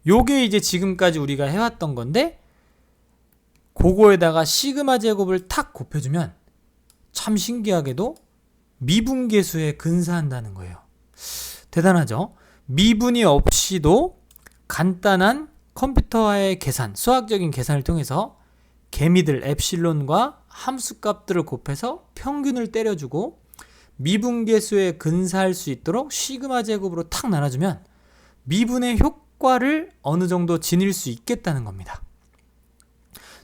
요게 이제 지금까지 우리가 해왔던 건데 그거에다가 시그마 제곱을 탁 곱해주면 참 신기하게도 미분계수에 근사한다는 거예요. 대단하죠? 미분이 없이도 간단한 컴퓨터의 계산, 수학적인 계산을 통해서 개미들 엡실론과 함수값들을 곱해서 평균을 때려주고 미분계수에 근사할 수 있도록 시그마 제곱으로 탁 나눠주면 미분의 효과를 어느 정도 지닐 수 있겠다는 겁니다.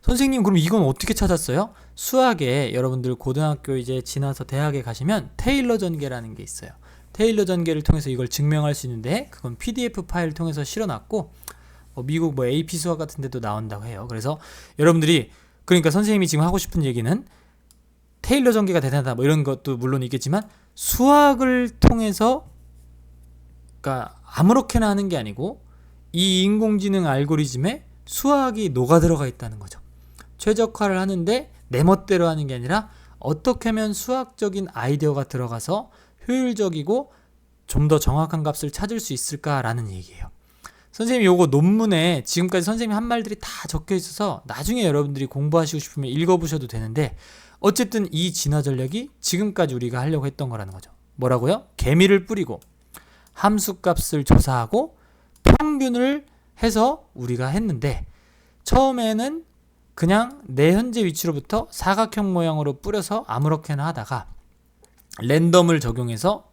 선생님 그럼 이건 어떻게 찾았어요? 수학에 여러분들 고등학교 이제 지나서 대학에 가시면 테일러 전개라는 게 있어요. 테일러 전개를 통해서 이걸 증명할 수 있는데 그건 PDF 파일을 통해서 실어놨고 미국 뭐 AP 수학 같은 데도 나온다고 해요. 그래서 여러분들이 그러니까 선생님이 지금 하고 싶은 얘기는 테일러 전개가 대단하다 뭐 이런 것도 물론 있겠지만 수학을 통해서 그러니까 아무렇게나 하는 게 아니고 이 인공지능 알고리즘에 수학이 녹아들어가 있다는 거죠. 최적화를 하는데 내 멋대로 하는 게 아니라 어떻게 하면 수학적인 아이디어가 들어가서 효율적이고 좀 더 정확한 값을 찾을 수 있을까라는 얘기예요. 선생님이 요거 논문에 지금까지 선생님이 한 말들이 다 적혀 있어서 나중에 여러분들이 공부하시고 싶으면 읽어보셔도 되는데 어쨌든 이 진화 전략이 지금까지 우리가 하려고 했던 거라는 거죠. 뭐라고요? 개미를 뿌리고 함수값을 조사하고 평균을 해서 우리가 했는데 처음에는 그냥 내 현재 위치로부터 사각형 모양으로 뿌려서 아무렇게나 하다가 랜덤을 적용해서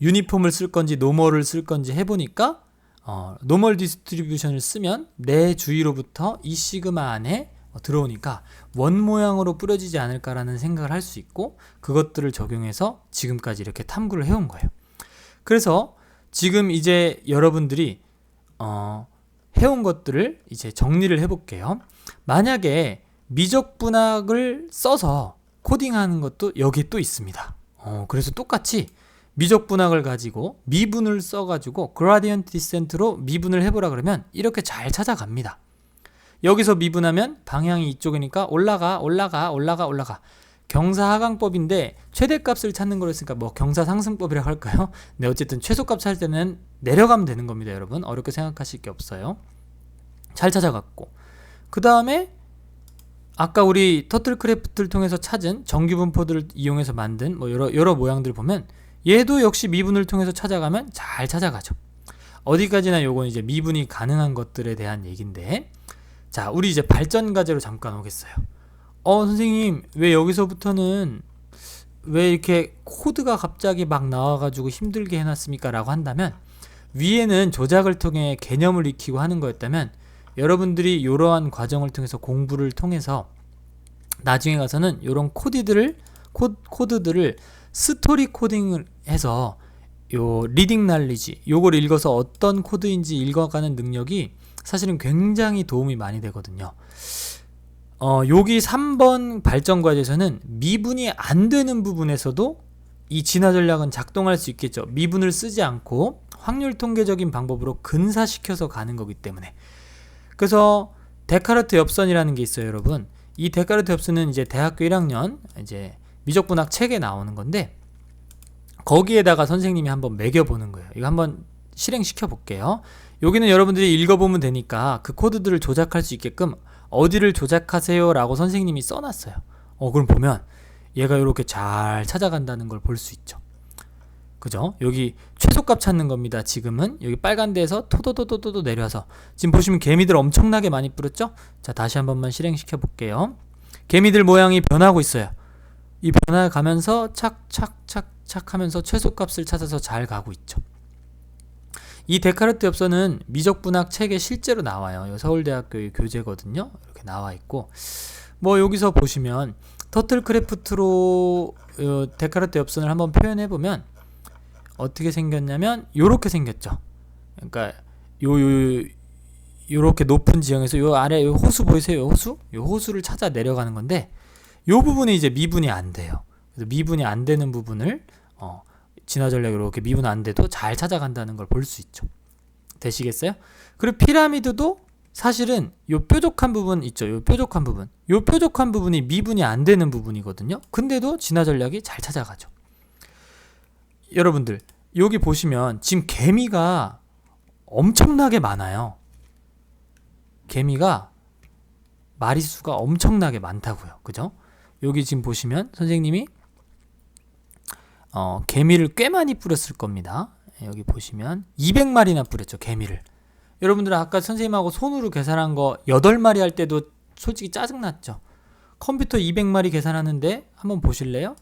유니폼을 쓸 건지 노멀을 쓸 건지 해보니까 노멀 디스트리뷰션을 쓰면 내 주위로부터 이 시그마 안에 들어오니까 원 모양으로 뿌려지지 않을까라는 생각을 할 수 있고, 그것들을 적용해서 지금까지 이렇게 탐구를 해온 거예요. 그래서 지금 이제 여러분들이 해온 것들을 이제 정리를 해볼게요. 만약에 미적분학을 써서 코딩하는 것도 여기 또 있습니다. 그래서 똑같이 미적분학을 가지고 미분을 써가지고 그라디언트 디센트로 미분을 해보라 그러면 이렇게 잘 찾아갑니다. 여기서 미분하면 방향이 이쪽이니까 올라가. 경사하강법인데 최대값을 찾는 거였으니까 뭐 경사상승법이라고 할까요? 네, 어쨌든 최소값 찾을 때는 내려가면 되는 겁니다, 여러분. 어렵게 생각하실 게 없어요. 잘 찾아갔고, 그 다음에 아까 우리 터틀크래프트를 통해서 찾은 정규분포들을 이용해서 만든 뭐 여러 모양들 보면 얘도 역시 미분을 통해서 찾아가면 잘 찾아가죠. 어디까지나 요건 이제 미분이 가능한 것들에 대한 얘기인데, 자, 우리 이제 발전 과제로 잠깐 오겠어요. 선생님, 왜 여기서부터는 왜 이렇게 코드가 갑자기 막 나와가지고 힘들게 해놨습니까? 라고 한다면, 위에는 조작을 통해 개념을 익히고 하는 거였다면, 여러분들이 이러한 과정을 통해서 공부를 통해서 나중에 가서는 이런 코드들을 스토리 코딩을 해서 요 리딩 날리지, 요걸 읽어서 어떤 코드인지 읽어가는 능력이 사실은 굉장히 도움이 많이 되거든요. 여기 3번 발전 과제에서는 미분이 안 되는 부분에서도 이 진화 전략은 작동할 수 있겠죠. 미분을 쓰지 않고 확률 통계적인 방법으로 근사시켜서 가는 거기 때문에. 그래서 데카르트 엽선이라는 게 있어요, 여러분. 이 데카르트 엽선은 이제 대학교 1학년 이제 미적분학 책에 나오는 건데, 거기에다가 선생님이 한번 매겨보는 거예요. 이거 한번 실행시켜 볼게요. 여기는 여러분들이 읽어보면 되니까 그 코드들을 조작할 수 있게끔 어디를 조작하세요 라고 선생님이 써놨어요. 그럼 보면 얘가 이렇게 잘 찾아간다는 걸 볼 수 있죠. 그죠? 여기 최소값 찾는 겁니다. 지금은 여기 빨간 데에서 토도도도도 내려와서 지금 보시면 개미들 엄청나게 많이 뿌렸죠? 자, 다시 한 번만 실행시켜 볼게요. 개미들 모양이 변하고 있어요. 이 변화가면서 착착착착 하면서 최소값을 찾아서 잘 가고 있죠. 이 데카르트 엽선은 미적분학 책에 실제로 나와요. 서울대학교의 교재거든요. 이렇게 나와 있고, 뭐 여기서 보시면 터틀크래프트로 데카르트 엽선을 한번 표현해 보면 어떻게 생겼냐면 요렇게 생겼죠. 그러니까 요렇게 높은 지형에서 요 아래 요 호수 보이세요? 요 호수? 요 호수를 찾아 내려가는 건데, 요 부분이 이제 미분이 안 돼요. 그래서 미분이 안 되는 부분을 진화 전략으로 이렇게 미분 안 돼도 잘 찾아간다는 걸 볼 수 있죠. 되시겠어요? 그리고 피라미드도 사실은 요 뾰족한 부분 있죠. 요 뾰족한 부분이 미분이 안 되는 부분이거든요. 근데도 진화 전략이 잘 찾아가죠. 여러분들 여기 보시면 지금 개미가 엄청나게 많아요. 개미가 마리수가 엄청나게 많다고요. 그죠? 여기 지금 보시면 선생님이 개미를 꽤 많이 뿌렸을 겁니다. 여기 보시면 200마리나 뿌렸죠, 개미를. 여러분들은 아까 선생님하고 손으로 계산한 거 8마리 할 때도 솔직히 짜증났죠. 컴퓨터 200마리 계산하는데 한번 보실래요?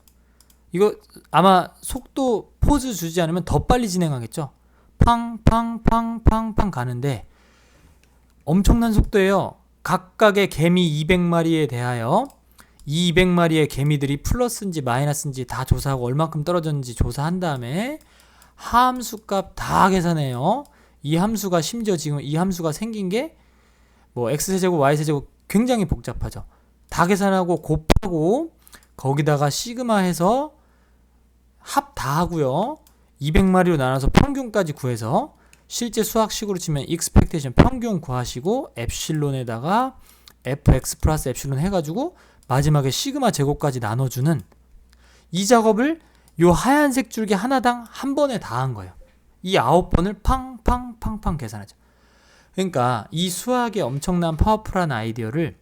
이거 아마 속도 포즈 주지 않으면 더 빨리 진행하겠죠. 팡팡팡팡팡 가는데 엄청난 속도예요. 각각의 개미 200마리에 대하여 200마리의 개미들이 플러스인지 마이너스인지 다 조사하고 얼만큼 떨어졌는지 조사한 다음에 함수값 다 계산해요. 이 함수가 심지어 지금 이 함수가 생긴 게 뭐 x세제곱 y세제곱 굉장히 복잡하죠. 다 계산하고 곱하고 거기다가 시그마 해서 합 다 하고요. 200마리로 나눠서 평균까지 구해서 실제 수학식으로 치면 expectation 평균 구하시고 엡실론에다가 fx 플러스 엡실론 해가지고 마지막에 시그마 제곱까지 나눠주는 이 작업을 요 하얀색 줄기 하나당 한 번에 다 한 거예요. 이 9번을 팡팡팡팡 계산하죠. 그러니까 이 수학의 엄청난 파워풀한 아이디어를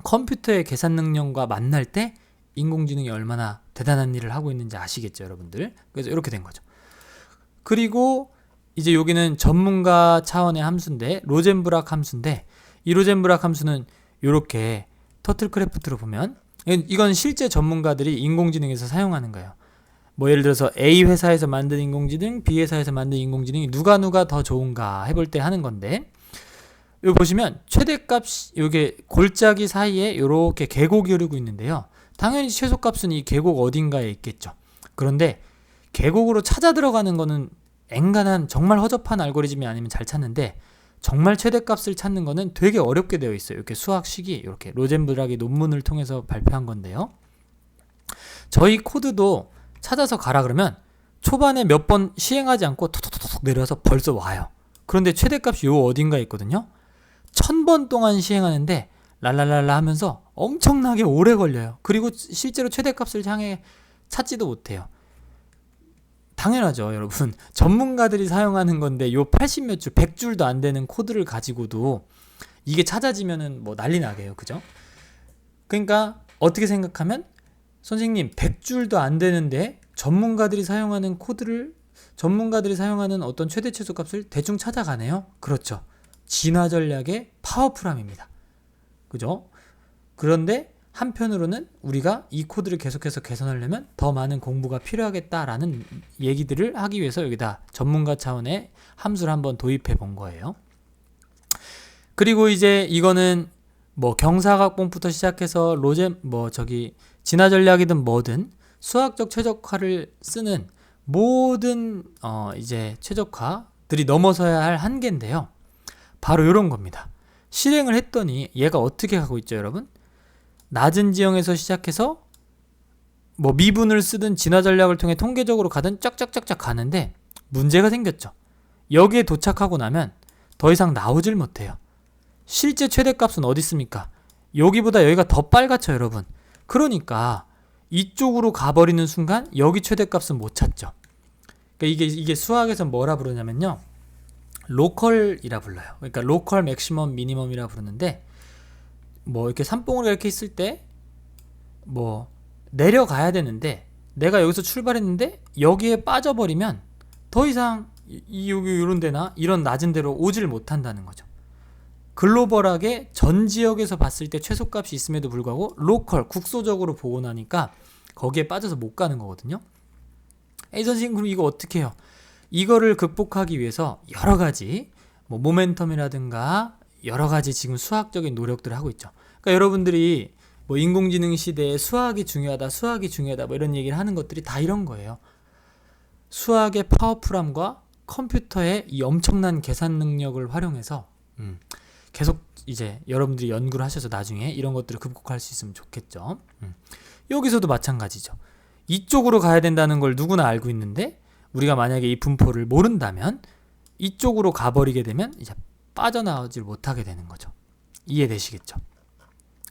컴퓨터의 계산 능력과 만날 때 인공지능이 얼마나 대단한 일을 하고 있는지 아시겠죠, 여러분들? 그래서 이렇게 된 거죠. 그리고 이제 여기는 전문가 차원의 함수인데 로젠브락 함수인데, 이 로젠브락 함수는 이렇게 터틀크래프트로 보면 이건 실제 전문가들이 인공지능에서 사용하는 거예요. 뭐 예를 들어서 A 회사에서 만든 인공지능, B 회사에서 만든 인공지능이 누가 더 좋은가 해볼 때 하는 건데, 여기 보시면 최대값 요게 골짜기 사이에 요렇게 계곡이 흐르고 있는데요. 당연히 최소값은 이 계곡 어딘가에 있겠죠. 그런데 계곡으로 찾아 들어가는 거는 엔간한 정말 허접한 알고리즘이 아니면 잘 찾는데, 정말 최대값을 찾는 거는 되게 어렵게 되어 있어요. 이렇게 수학식이 이렇게 로젠브락이 논문을 통해서 발표한 건데요. 저희 코드도 찾아서 가라 그러면 초반에 몇 번 시행하지 않고 톡톡톡 내려서 벌써 와요. 그런데 최대값이 요 어딘가에 있거든요. 1000번 동안 시행하는데 랄랄랄라 하면서 엄청나게 오래 걸려요. 그리고 실제로 최대값을 향해 찾지도 못해요. 당연하죠, 여러분. 전문가들이 사용하는 건데 요 80몇 줄, 100줄도 안 되는 코드를 가지고도 이게 찾아지면은 뭐 난리 나게요. 그죠? 그러니까 어떻게 생각하면 선생님 100줄도 안 되는데 전문가들이 사용하는 코드를, 전문가들이 사용하는 어떤 최대 최소값을 대충 찾아가네요. 그렇죠. 진화 전략의 파워풀함입니다. 그죠? 그런데 한편으로는 우리가 이 코드를 계속해서 개선하려면 더 많은 공부가 필요하겠다라는 얘기들을 하기 위해서 여기다 전문가 차원의 함수를 한번 도입해 본 거예요. 그리고 이제 이거는 뭐 경사각분부터 시작해서 진화 전략이든 뭐든 수학적 최적화를 쓰는 모든 이제 최적화들이 넘어서야 할 한계인데요. 바로 이런 겁니다. 실행을 했더니 얘가 어떻게 가고 있죠, 여러분? 낮은 지형에서 시작해서 뭐 미분을 쓰든 진화 전략을 통해 통계적으로 가든 쫙쫙쫙쫙 가는데 문제가 생겼죠. 여기에 도착하고 나면 더 이상 나오질 못해요. 실제 최대값은 어디 있습니까? 여기보다 여기가 더 빨갛죠, 여러분. 그러니까 이쪽으로 가버리는 순간 여기 최대값은 못 찾죠. 그러니까 이게 수학에서 뭐라 부르냐면요, 로컬이라 불러요. 그러니까 로컬 맥시멈 미니멈이라 부르는데, 뭐 이렇게 산봉우리가 이렇게 있을 때 뭐 내려가야 되는데 내가 여기서 출발했는데 여기에 빠져버리면 더 이상 여기 이런 데나 이런 낮은 데로 오지를 못한다는 거죠. 글로벌하게 전 지역에서 봤을 때 최소값이 있음에도 불구하고 로컬, 국소적으로 보고 나니까 거기에 빠져서 못 가는 거거든요. 에이 선생님, 그럼 이거 어떻게 해요? 이거를 극복하기 위해서 여러 가지 뭐 모멘텀이라든가 여러 가지 지금 수학적인 노력들을 하고 있죠. 그러니까 여러분들이 뭐 인공지능 시대에 수학이 중요하다 뭐 이런 얘기를 하는 것들이 다 이런 거예요. 수학의 파워풀함과 컴퓨터의 이 엄청난 계산 능력을 활용해서 계속 이제 여러분들이 연구를 하셔서 나중에 이런 것들을 극복할 수 있으면 좋겠죠. 여기서도 마찬가지죠. 이쪽으로 가야 된다는 걸 누구나 알고 있는데 우리가 만약에 이 분포를 모른다면 이쪽으로 가버리게 되면 이제 빠져나오질 못하게 되는 거죠. 이해되시겠죠?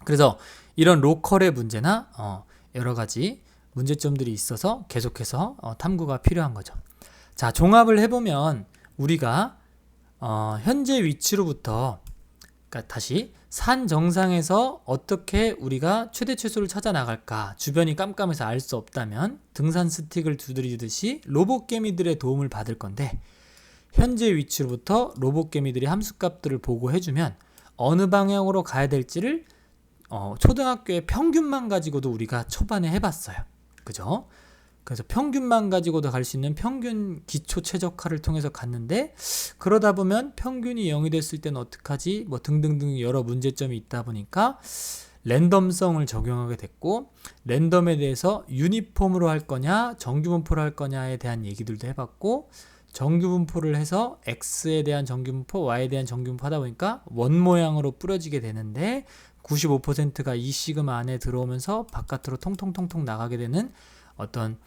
그래서 이런 로컬의 문제나 여러 가지 문제점들이 있어서 계속해서 탐구가 필요한 거죠. 자, 종합을 해보면 우리가 현재 위치로부터, 그러니까 다시 산 정상에서 어떻게 우리가 최대 최소를 찾아 나갈까, 주변이 깜깜해서 알 수 없다면 등산 스틱을 두드리듯이 로봇개미들의 도움을 받을 건데, 현재 위치로부터 로봇개미들이 함수값들을 보고해주면 어느 방향으로 가야 될지를 초등학교의 평균만 가지고도 우리가 초반에 해봤어요. 그죠? 그래서 평균만 가지고도 갈 수 있는 평균 기초 최적화를 통해서 갔는데, 그러다 보면 평균이 0이 됐을 때는 어떡하지? 뭐 등등등 여러 문제점이 있다 보니까 랜덤성을 적용하게 됐고, 랜덤에 대해서 유니폼으로 할 거냐 정규분포로 할 거냐에 대한 얘기들도 해봤고, 정규분포를 해서 X에 대한 정규분포, Y에 대한 정규분포 하다 보니까 원 모양으로 뿌려지게 되는데 95%가 이 시그마 안에 들어오면서 바깥으로 통통통통 나가게 되는 어떤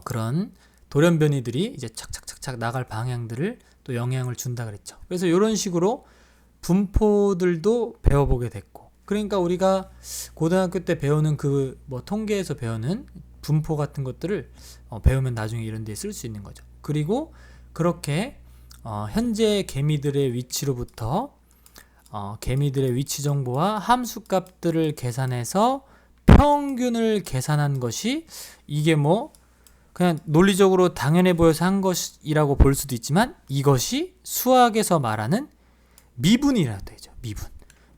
그런 돌연변이들이 이제 착착착착 나갈 방향들을 또 영향을 준다 그랬죠. 그래서 이런 식으로 분포들도 배워보게 됐고, 그러니까 우리가 고등학교 때 배우는 그 뭐 통계에서 배우는 분포 같은 것들을 배우면 나중에 이런 데에 쓸 수 있는 거죠. 그리고 그렇게 현재 개미들의 위치로부터 개미들의 위치 정보와 함수값들을 계산해서 평균을 계산한 것이, 이게 뭐 그냥 논리적으로 당연해 보여서 한 것이라고 볼 수도 있지만 이것이 수학에서 말하는 미분이라 되죠.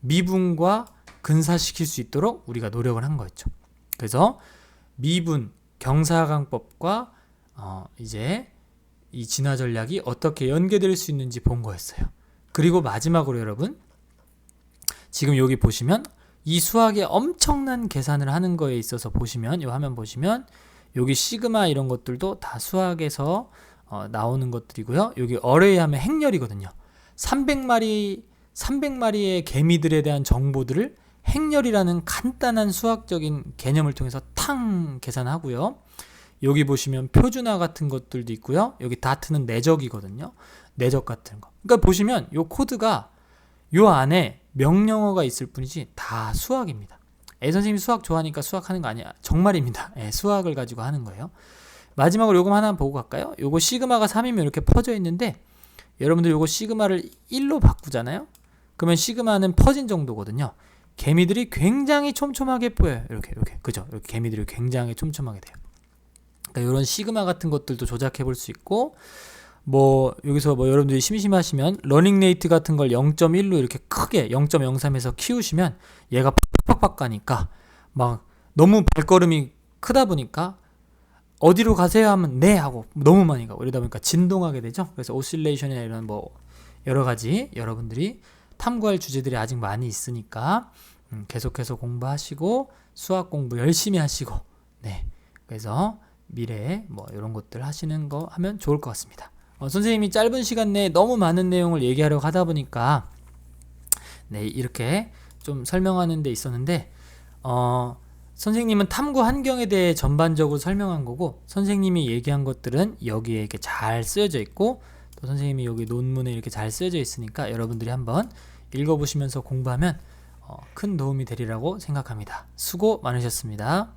미분과 근사시킬 수 있도록 우리가 노력을 한 거였죠. 그래서 미분, 경사강법과 이제 이 진화 전략이 어떻게 연계될 수 있는지 본 거였어요. 그리고 마지막으로 여러분, 지금 여기 보시면 이 수학에 엄청난 계산을 하는 거에 있어서 보시면, 이 화면 보시면 여기 시그마 이런 것들도 다 수학에서 나오는 것들이고요. 여기 어레이 하면 행렬이거든요. 300마리의 개미들에 대한 정보들을 행렬이라는 간단한 수학적인 개념을 통해서 탕 계산하고요. 여기 보시면 표준화 같은 것들도 있고요. 여기 다트는 내적이거든요. 내적 같은 거. 그러니까 보시면 요 코드가 요 안에 명령어가 있을 뿐이지 다 수학입니다. 선생님이 수학 좋아하니까 수학하는 거 아니야. 정말입니다. 수학을 가지고 하는 거예요. 마지막으로 요거 하나 보고 갈까요? 요거 시그마가 3이면 이렇게 퍼져 있는데, 여러분들 요거 시그마를 1로 바꾸잖아요. 그러면 시그마는 퍼진 정도거든요. 개미들이 굉장히 촘촘하게 보여요. 이렇게 그죠? 이렇게 개미들이 굉장히 촘촘하게 돼요. 그러니까 이런 시그마 같은 것들도 조작해 볼 수 있고, 뭐 여기서 뭐 여러분들이 심심하시면 러닝 레이트 같은 걸 0.1로 이렇게 크게 0.03에서 키우시면 얘가 팍팍팍 가니까 막 너무 발걸음이 크다 보니까 어디로 가세요 하면 네 하고 너무 많이 가고 이러다 보니까 진동하게 되죠. 그래서 오실레이션이나 이런 뭐 여러 가지 여러분들이 탐구할 주제들이 아직 많이 있으니까 계속해서 공부하시고 수학 공부 열심히 하시고, 네, 그래서 미래에 뭐 이런 것들 하시는 거 하면 좋을 것 같습니다. 선생님이 짧은 시간 내에 너무 많은 내용을 얘기하려고 하다 보니까 네, 이렇게 좀 설명하는 데 있었는데, 선생님은 탐구 환경에 대해 전반적으로 설명한 거고, 선생님이 얘기한 것들은 여기에 이렇게 잘 쓰여져 있고, 또 선생님이 여기 논문에 이렇게 잘 쓰여져 있으니까 여러분들이 한번 읽어보시면서 공부하면 큰 도움이 되리라고 생각합니다. 수고 많으셨습니다.